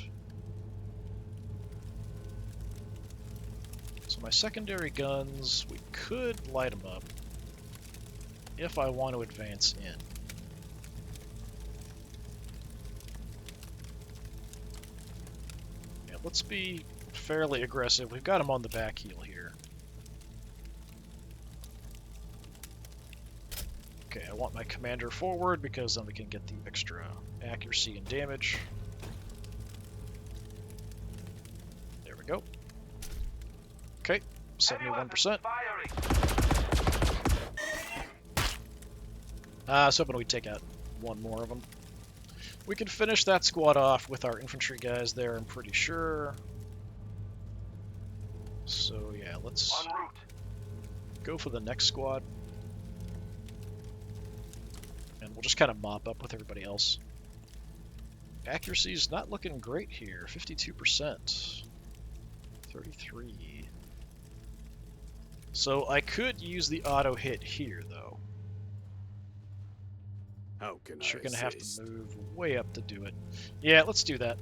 S1: So my secondary guns, we could light them up if I want to advance in. Yeah, let's be fairly aggressive. We've got them on the back heel here. Okay, I want my commander forward because then we can get the extra accuracy and damage. There we go. Okay, 71%. I was hoping we'd take out one more of them. We can finish that squad off with our infantry guys there, I'm pretty sure. So yeah, let's go for the next squad. And we'll just kind of mop up with everybody else. Accuracy's not looking great here. 52%. 33. So I could use the auto hit here, though.
S4: How can
S1: You're
S4: I
S1: gonna have to
S4: assist?
S1: move way up to do it. Yeah, let's do that.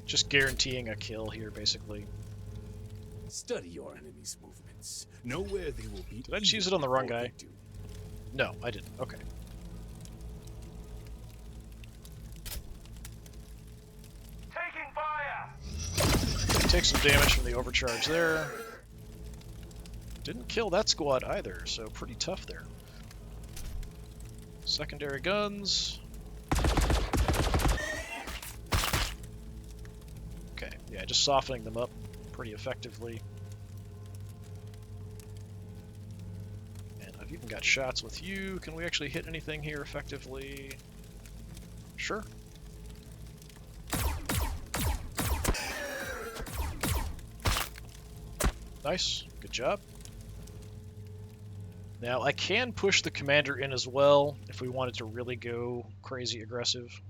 S1: Just guaranteeing a kill here, basically.
S4: Study your enemy's movements. Know where they will be.
S1: Did I just use it on the wrong
S4: before
S1: guy?
S4: they do.
S1: No, I didn't. Okay.
S7: Taking fire!
S1: Take some damage from the overcharge there. Didn't kill that squad either, so pretty tough there. Secondary guns. Okay, yeah, just softening them up pretty effectively. And I've even got shots with you. Can we actually hit anything here effectively? Sure. Nice, good job. Now, I can push the commander in as well if we wanted to really go crazy aggressive.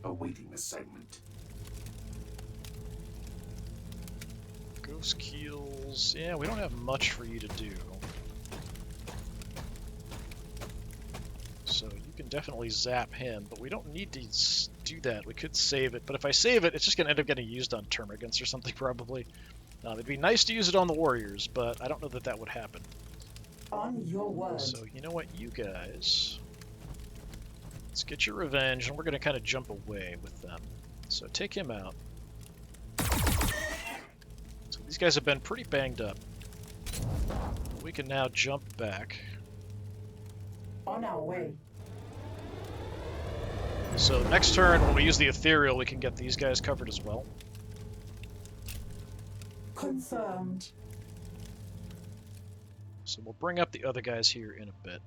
S2: Awaiting assignment.
S1: Ghost keels. Yeah, we don't have much for you to do. So you can definitely zap him, but we don't need to do that. We could save it, but if I save it, it's just going to end up getting used on termagants or something probably. It'd be nice to use it on the warriors, but I don't know that that would happen.
S3: On your word.
S1: So you know what, you guys, let's get your revenge, and we're going to kind of jump away with them. So take him out. So these guys have been pretty banged up. We can now jump back.
S3: On our way.
S1: So next turn, when we use the ethereal, we can get these guys covered as well.
S3: Confirmed.
S1: So we'll bring up the other guys here in a bit.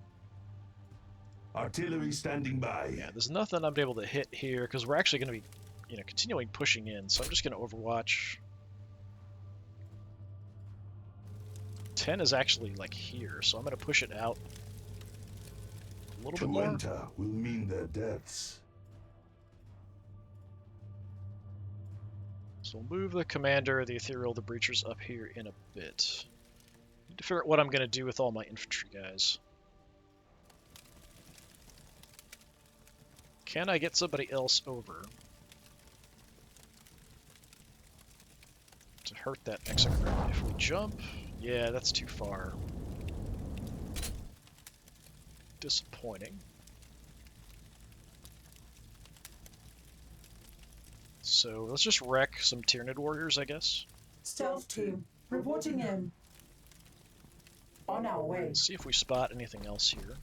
S2: Artillery standing by.
S1: Yeah, there's nothing I'm able to hit here because we're actually going to be, continuing pushing in. So I'm just going to overwatch. 10 is actually like here, so I'm going to push it out a little bit
S2: To
S1: more.
S2: enter will mean their deaths.
S1: So we'll move the commander, the ethereal, the breachers up here in a bit. Need to figure out what I'm going to do with all my infantry guys. Can I get somebody else over to hurt that exocrine? If we jump, yeah, that's too far. Disappointing. So let's just wreck some Tyranid warriors, I guess.
S3: Stealth team, reporting in. On our way.
S1: Let's see if we spot anything else here.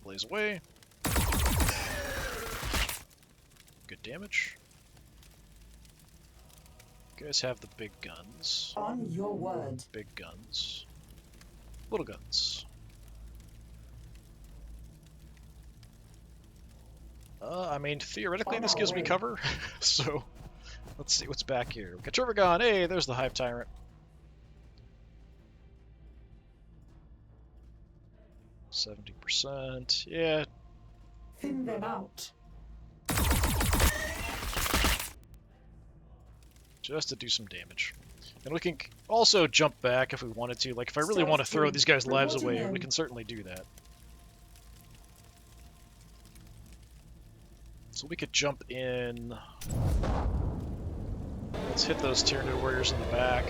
S1: Blaze away. Good damage. You guys have the big guns.
S3: On your word.
S1: Big guns. Little guns. I mean, theoretically, this gives me cover, so let's see what's back here. Katurbagon, hey, there's the Hive Tyrant. 70%, yeah.
S3: Thin them out.
S1: Just to do some damage. And we can also jump back if we wanted to. Like, if I really want to throw these guys' lives away, we can certainly do that. So we could jump in. Let's hit those Tyranid warriors in the back.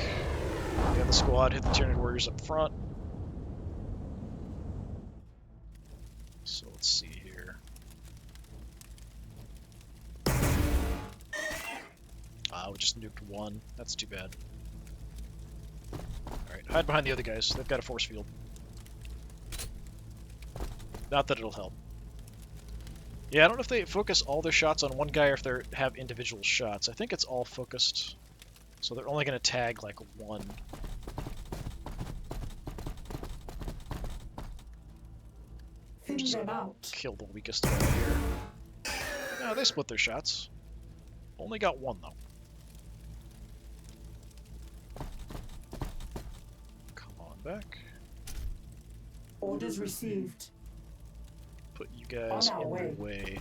S1: The other squad hit the Tyranid warriors up front. So let's see here. We just nuked one. That's too bad. Alright, hide behind the other guys. They've got a force field. Not that it'll help. Yeah, I don't know if they focus all their shots on one guy or if they have individual shots. I think it's all focused. So they're only going to tag, like, one.
S3: Thin them out.
S1: Kill the weakest guy here. No, they split their shots. Only got one, though. Come on back.
S3: Orders received.
S1: Put you guys in the way.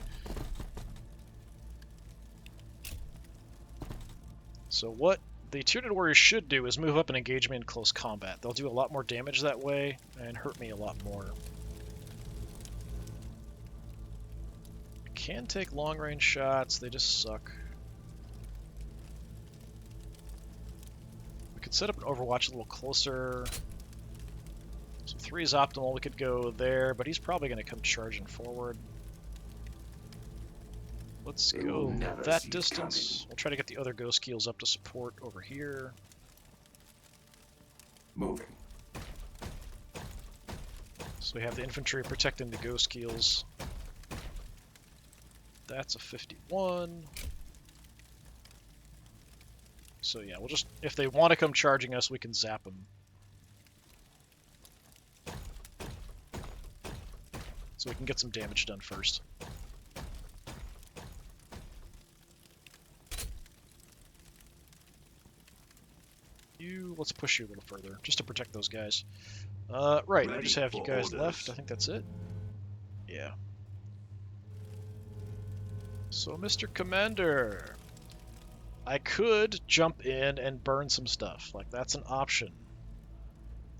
S1: So what the Tyranid warriors should do is move up and engage me in close combat. They'll do a lot more damage that way and hurt me a lot more. I can take long-range shots, they just suck. We could set up an Overwatch a little closer. So 3 is optimal, we could go there, but he's probably going to come charging forward. Let's go that distance. We'll try to get the other ghost keels up to support over here.
S2: Moving.
S1: So we have the infantry protecting the ghost keels. That's a 51. So yeah, we'll just, if they want to come charging us, we can zap them. So we can get some damage done first. Let's push you a little further, just to protect those guys. Right, I just have you guys left. I think that's it. Yeah. So, Mr. Commander, I could jump in and burn some stuff. Like, that's an option.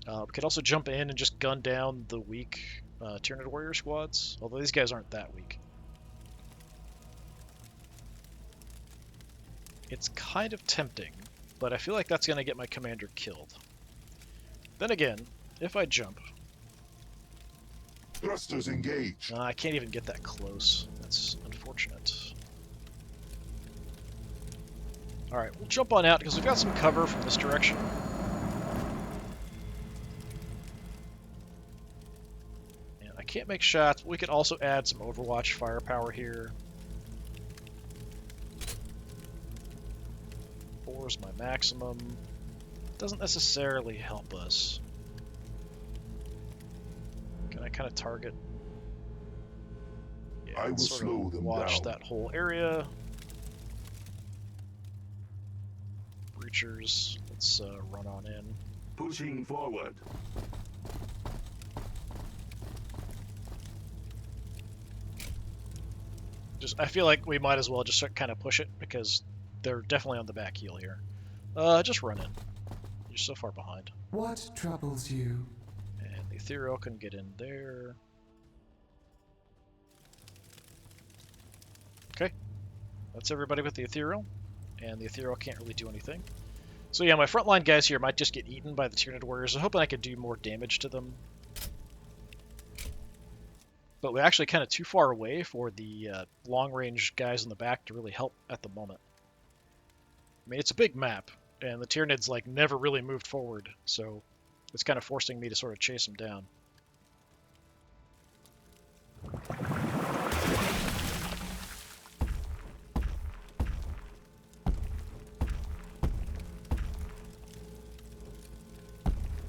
S1: We could also jump in and just gun down the weak Tyranid warrior squads, although these guys aren't that weak. It's kind of tempting, but I feel like that's going to get my commander killed. Then again, if I jump...
S5: Thrusters engage.
S1: I can't even get that close. That's unfortunate. Alright, we'll jump on out because we've got some cover from this direction. And I can't make shots, but we could also add some Overwatch firepower here. 4 is my maximum. Doesn't necessarily help us. Can I kind of target? Yeah,
S5: I will
S1: sort of
S5: slow them
S1: watch
S5: down.
S1: that whole area. Breachers, let's run on in.
S2: Pushing forward.
S1: I feel like we might as well just kind of push it because they're definitely on the back heel here. Just run in. You're so far behind.
S6: What troubles you?
S1: And The ethereal can get in there. Okay. That's everybody with the ethereal. And the ethereal can't really do anything. So yeah, my frontline guys here might just get eaten by the Tyranid warriors. I'm hoping I could do more damage to them. But we're actually kind of too far away for the long-range guys in the back to really help at the moment. I mean, it's a big map, and the Tyranids like never really moved forward, so it's kind of forcing me to sort of chase them down.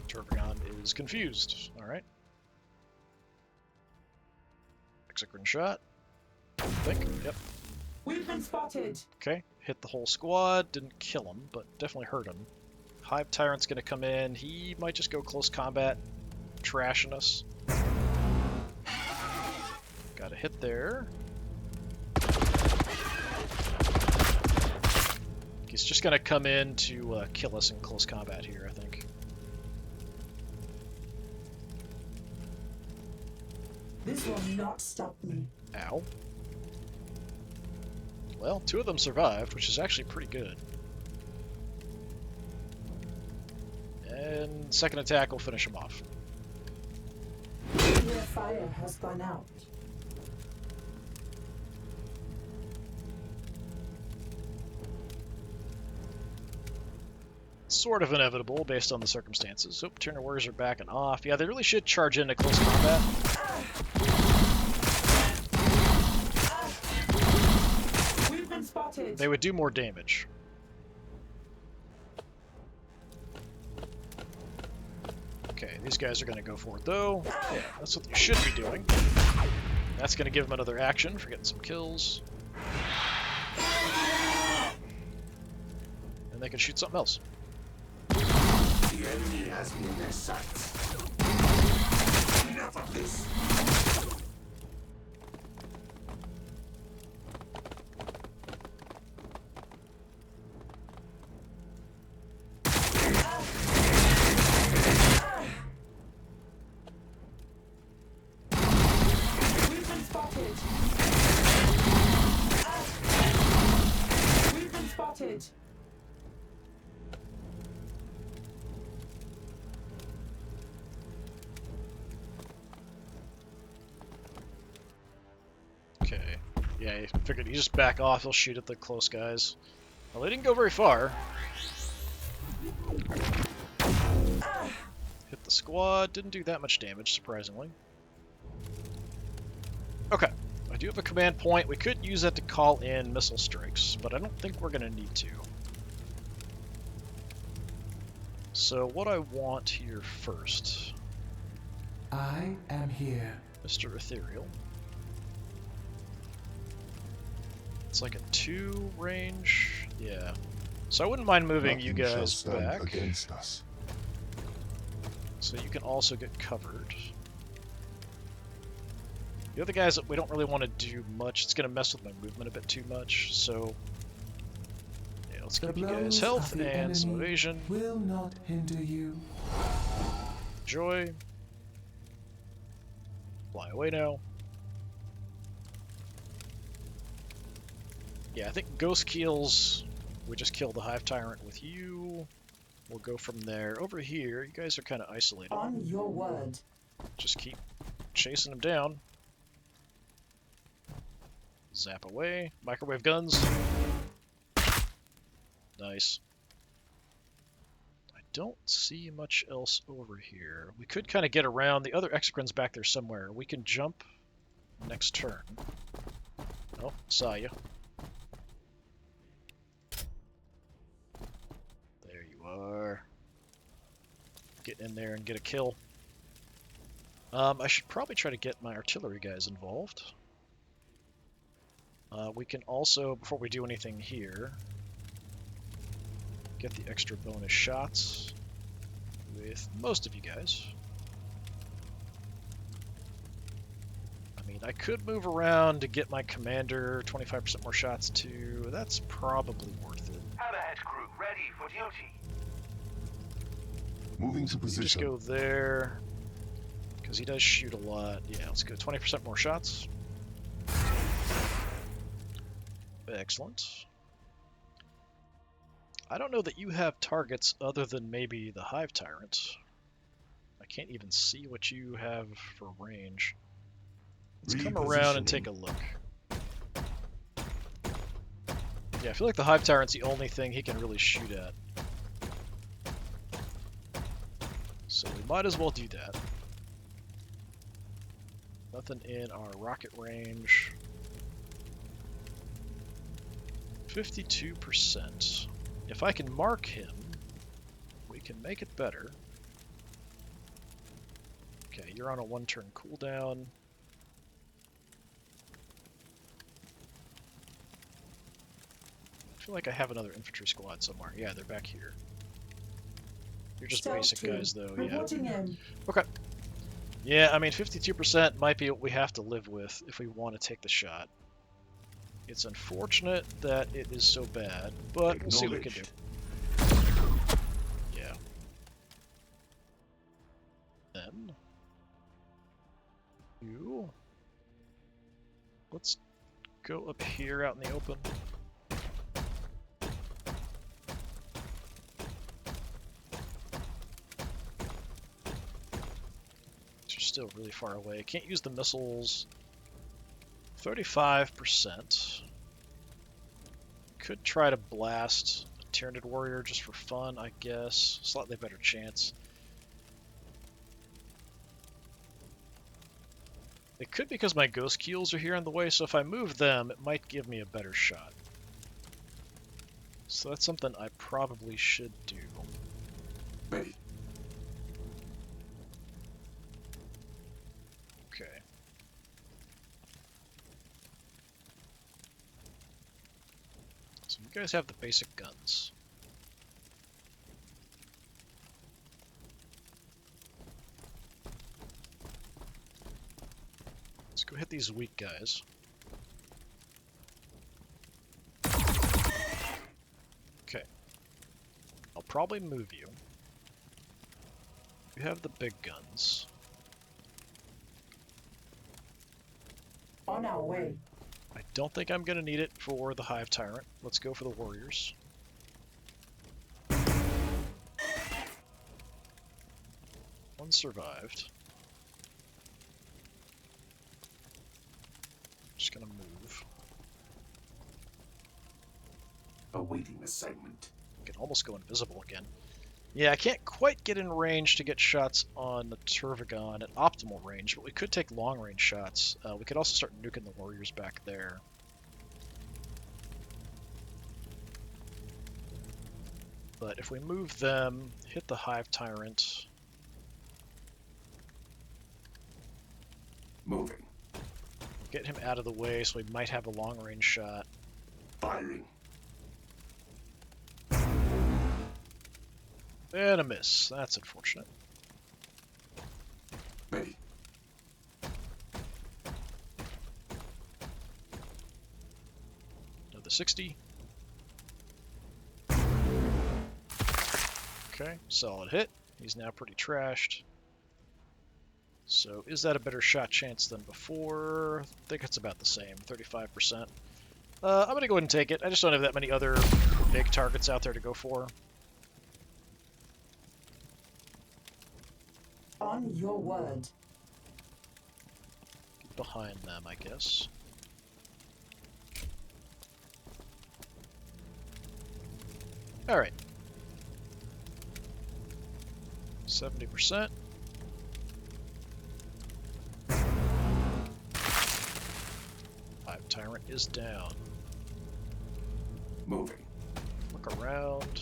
S1: Turbion is confused. All right. Exocrine shot. I think. Yep.
S3: We've been spotted.
S1: Okay. Hit the whole squad. Didn't kill him, but definitely hurt him. Hive Tyrant's going to come in. He might just go close combat, trashing us. Got a hit there. He's just going to come in to kill us in close combat here, I think.
S3: This will not stop me.
S1: Ow. Well, 2 of them survived, which is actually pretty good. And second attack will finish him off.
S3: Their fire has gone out.
S1: Sort of inevitable based on the circumstances. Oh, Tyranid warriors are backing off. Yeah, they really should charge into close combat.
S3: We've been spotted.
S1: They would do more damage. Okay, these guys are going to go for it though. Yeah, that's what you should be doing. That's going to give them another action for getting some kills. And they can shoot something else.
S2: The enemy has me in their sights. Enough of this.
S3: We've been spotted. We've been spotted.
S1: Okay. Yeah, I figured you just back off, he'll shoot at the close guys. Well, they didn't go very far. Hit the squad, didn't do that much damage, surprisingly. Okay, I do have a command point. We could use that to call in missile strikes, but I don't think we're going to need to. So what I want here first,
S6: I am here.
S1: Mr. Ethereal. It's like a 2 range, yeah. So I wouldn't mind moving you
S5: Nothing shall
S1: guys
S5: stand
S1: back,
S5: against us.
S1: so you can also get covered. The other guys, we don't really want to do much. It's going to mess with my movement a bit too much, so yeah, let's
S6: The
S1: give you guys
S6: blows
S1: health
S6: of the
S1: and some
S6: enemy
S1: evasion.
S6: will not hinder you.
S1: Joy. Fly away now. Yeah, I think Ghost Keels, we just kill the Hive Tyrant with you. We'll go from there. Over here, you guys are kind of isolated.
S3: On your word.
S1: Just keep chasing them down. Zap away. Microwave guns. Nice. I don't see much else over here. We could kind of get around. The other Exocrine's back there somewhere. We can jump next turn. Oh, saw you. There you are. Get in there and get a kill. I should probably try to get my artillery guys involved. We can also, before we do anything here, get the extra bonus shots with most of you guys. I mean, I could move around to get my commander 25% more shots too. That's probably worth it.
S7: Hammerhead crew ready for duty.
S5: Moving to
S1: You just
S5: position.
S1: go there. Because he does shoot a lot. Yeah, let's go 20% more shots. Excellent. I don't know that you have targets other than maybe the Hive Tyrant. I can't even see what you have for range. Let's come around and take a look. Yeah, I feel like the Hive Tyrant's the only thing he can really shoot at. So we might as well do that. Nothing in our rocket range. 52%. If I can mark him, we can make it better. Okay, you're on a 1-turn cooldown. I feel like I have another infantry squad somewhere. Yeah, they're back here. You're just
S3: Stealth
S1: basic
S3: team,
S1: guys, though.
S3: reporting
S1: Yeah.
S3: in.
S1: Okay. Yeah, I mean, 52% might be what we have to live with if we want to take the shot. It's unfortunate that it is so bad, but we'll see what we can do. Yeah. Then you. Let's go up here out in the open. You're still really far away. Can't use the missiles. 35%. Could try to blast a Tyranid warrior just for fun, I guess. Slightly better chance. It could because my ghost keels are here in the way, so if I move them, it might give me a better shot. So that's something I probably should do.
S5: Ready.
S1: Okay. So you guys have the basic guns. Let's go hit these weak guys. Okay. I'll probably move you. You have the big guns.
S3: On our way.
S1: I don't think I'm going to need it for the Hive Tyrant. Let's go for the Warriors. One survived. Just going to move.
S5: Awaiting assignment.
S1: Can almost go invisible again. Yeah, I can't quite get in range to get shots on the Turvagon at optimal range, but we could take long-range shots. We could also start nuking the Warriors back there. But if we move them, hit the Hive Tyrant.
S5: Moving.
S1: Get him out of the way so we might have a long-range shot.
S5: Firing.
S1: And a miss. That's unfortunate.
S5: Ready.
S1: Another 60. Okay, solid hit. He's now pretty trashed. So is that a better shot chance than before? I think it's about the same, 35%. I'm going to go ahead and take it. I just don't have that many other big targets out there to go for.
S3: On your word.
S1: Get behind them, I guess. Alright. 70%. Hive Tyrant is down.
S5: Moving.
S1: Look around.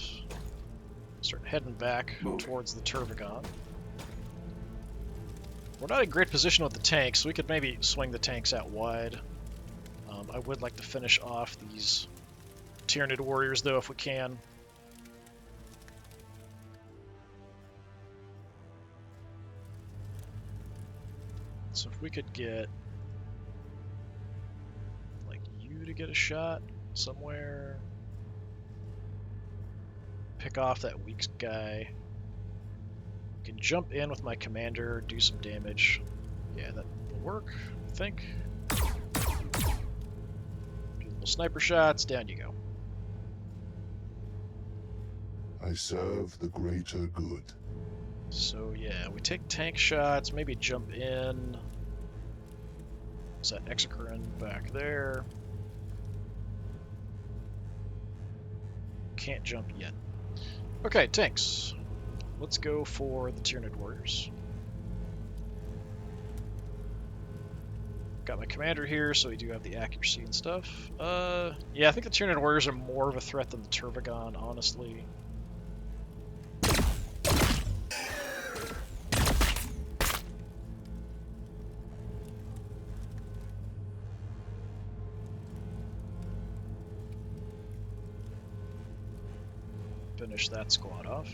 S1: Start heading back
S5: Moving.
S1: towards the Turvagon. We're not in great position with the tanks, so we could maybe swing the tanks out wide. I would like to finish off these Tyranid warriors, though, if we can. So if we could get, like, you to get a shot somewhere. Pick off that weak guy. Can jump in with my commander, do some damage. Yeah, that will work, I think. Do little sniper shots, down you go.
S5: I serve the greater good.
S1: So yeah, we take tank shots, maybe jump in. Is that Exocrine back there? Can't jump yet. Okay, tanks. Let's go for the Tyranid warriors. Got my commander here, so we do have the accuracy and stuff. Yeah, I think the Tyranid warriors are more of a threat than the Turbogon, honestly. Finish that squad off.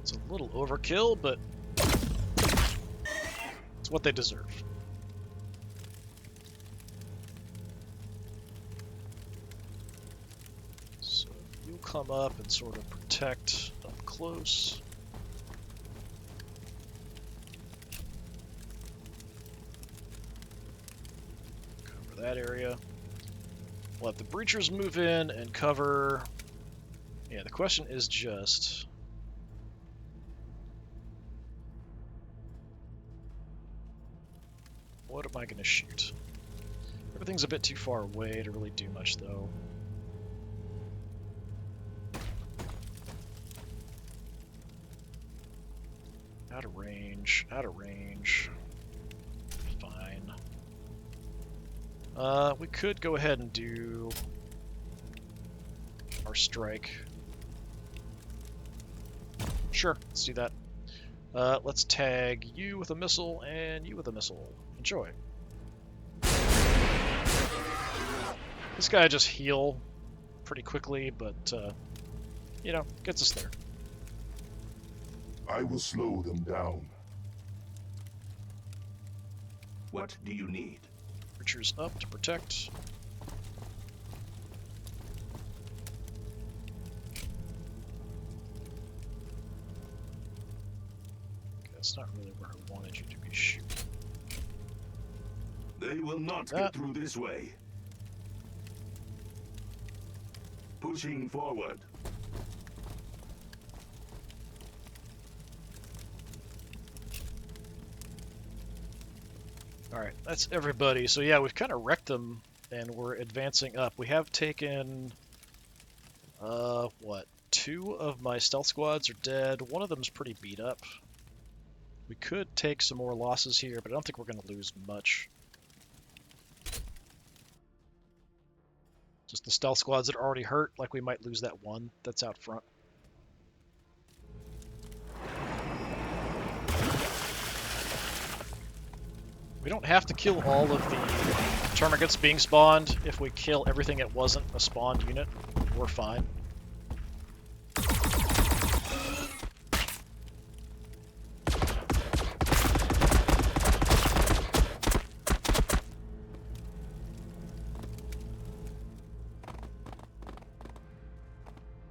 S1: It's a little overkill, but it's what they deserve. So you'll come up and sort of protect up close. Cover that area. We'll have the breachers move in and cover. Yeah, the question is just... what am I going to shoot? Everything's a bit too far away to really do much, though. Out of range, out of range. Fine. We could go ahead and do our strike. Sure, let's do that. Let's tag you with a missile and you with a missile. Enjoy. This guy just heal pretty quickly, but, you know, gets us there.
S5: I will slow them down.
S2: What do you need?
S1: Breachers up to protect. Okay, that's not really where I wanted you to be shooting.
S2: They will not get through this way. Pushing forward.
S1: Alright, that's everybody. So yeah, we've kind of wrecked them, and we're advancing up. We have taken, what, 2 of my stealth squads are dead. One of them's pretty beat up. We could take some more losses here, but I don't think we're going to lose much. Just the stealth squads that are already hurt, like we might lose that one that's out front. We don't have to kill all of the termagants being spawned. If we kill everything that wasn't a spawned unit, we're fine.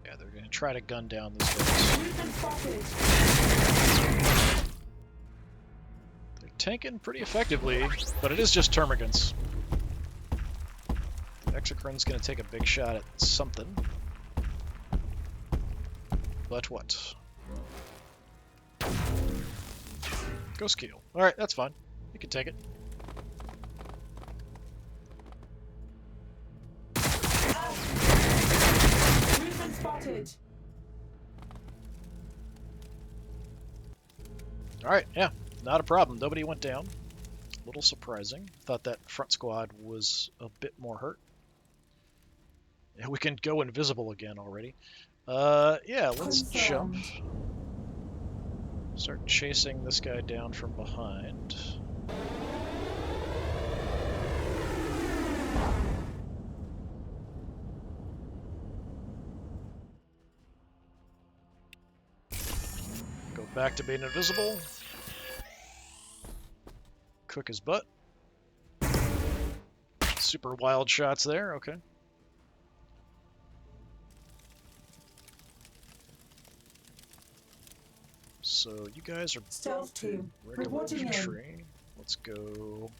S1: Yeah, they're going to try to gun down these guys. Tanking pretty effectively, but it is just termagants. Exocrine's gonna take a big shot at something. But what? Go skill. Alright, that's fine. You can take it.
S3: Movement spotted.
S1: Alright, yeah. Not a problem. Nobody went down. A little surprising. Thought that front squad was a bit more hurt. Yeah, we can go invisible again already. Yeah, let's jump. Start chasing this guy down from behind. Go back to being invisible. Cook his butt. Super wild shots there, okay. So you guys are
S3: Stealth team,
S1: regular
S3: reporting in.
S1: infantry. Let's go.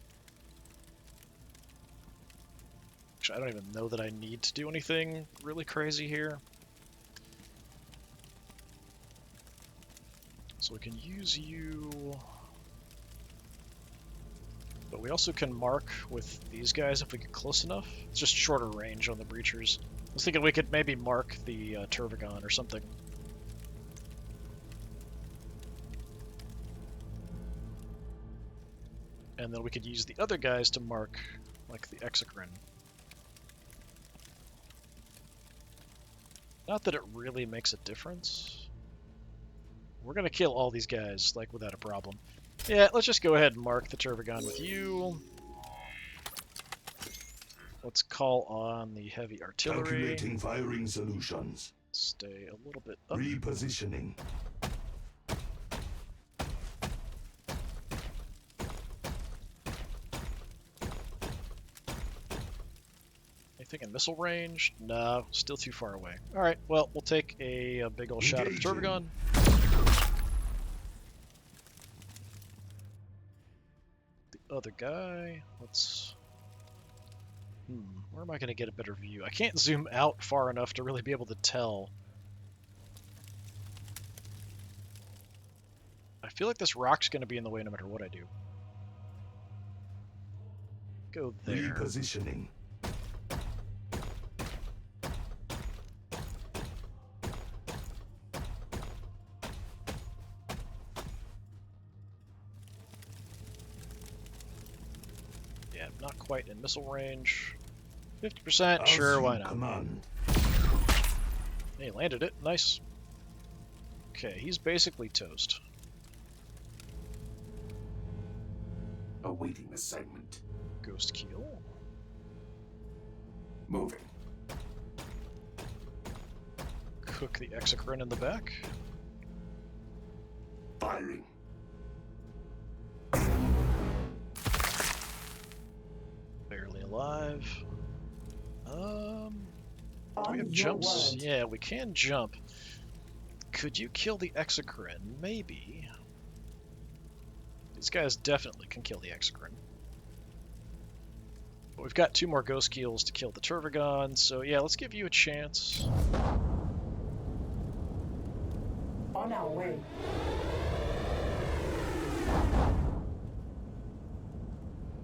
S1: Actually, I don't even know that I need to do anything really crazy here. So we can use you. But we also can mark with these guys if we get close enough. It's just shorter range on the breachers. I was thinking we could maybe mark the Turvagon or something. And then we could use the other guys to mark, like the Exocrine. Not that it really makes a difference. We're gonna kill all these guys, like, without a problem. Yeah, let's just go ahead and mark the Turvagon with you. Let's call on the heavy artillery.
S2: Calculating firing solutions.
S1: Stay a little bit up.
S2: Repositioning.
S1: Anything in missile range? No, still too far away. Alright, well, we'll take a big old shot at the
S2: Engaging.
S1: Turvagon. The other guy, let's... where am I going to get a better view? I can't zoom out far enough to really be able to tell. I feel like this rock's going to be in the way no matter what I do. Go there.
S2: Repositioning.
S1: Yeah, not quite in missile range. 50%, sure, why not?
S2: Command.
S1: He landed it, nice. Okay, he's basically toast.
S8: Awaiting assignment.
S1: Ghost Keel.
S8: Moving.
S1: Cook the Exocrine in the back.
S8: Firing.
S1: Barely alive. Do we
S3: On
S1: have
S3: your
S1: jumps?
S3: word.
S1: Yeah, we can jump. Could you kill the Exocrine? Maybe. These guys definitely can kill the Exocrine. But we've got 2 more Ghost Keels to kill the Turvagon, so yeah, let's give you a chance.
S3: On our way.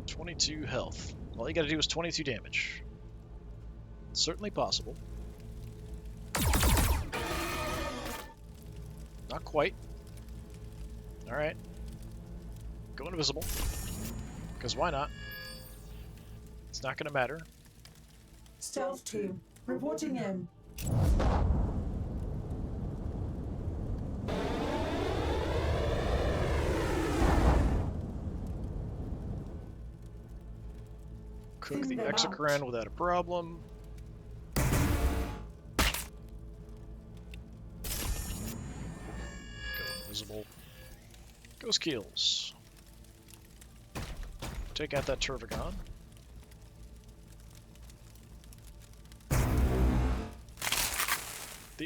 S1: $22 health. All you gotta do is 22 damage. It's certainly possible. Not quite. Alright. Go invisible. Because why not? It's not gonna matter.
S3: Stealth team, reporting in.
S1: Cook
S3: Thin
S1: the
S3: them out.
S1: Exocrine without a problem. Go invisible. Ghost Keels. Take out that Turvagon.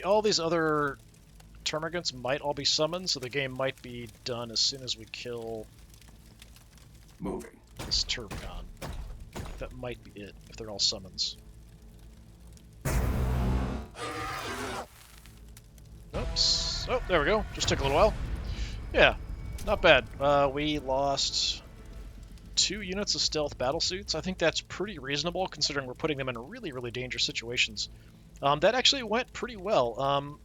S1: All these other termagants might all be summoned, so the game might be done as soon as we kill
S8: Moving.
S1: this Turvagon. That might be it, if they're all summons. Oops. Oh, there we go. Just took a little while. Yeah, not bad. We lost 2 units of stealth battlesuits. I think that's pretty reasonable, considering we're putting them in really, really dangerous situations. That actually went pretty well.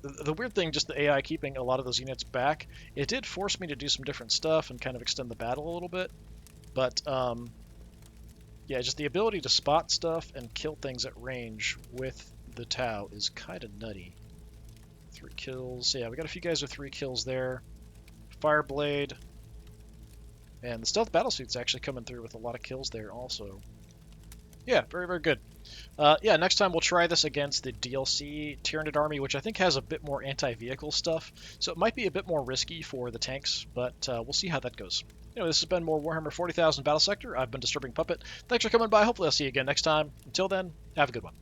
S1: The weird thing, just the AI keeping a lot of those units back, it did force me to do some different stuff and kind of extend the battle a little bit. But, yeah, just the ability to spot stuff and kill things at range with the Tau is kind of nutty. 3 kills. Yeah, we got a few guys with 3 kills there. Fireblade. And the stealth battlesuit's actually coming through with a lot of kills there also. Yeah, very, very good. Yeah, next time we'll try this against the DLC Tyranid army, which I think has a bit more anti-vehicle stuff. So it might be a bit more risky for the tanks, but we'll see how that goes. Anyway, this has been more Warhammer 40,000 Battlesector. I've been Disturbing Puppet. Thanks for coming by. Hopefully I'll see you again next time. Until then, have a good one.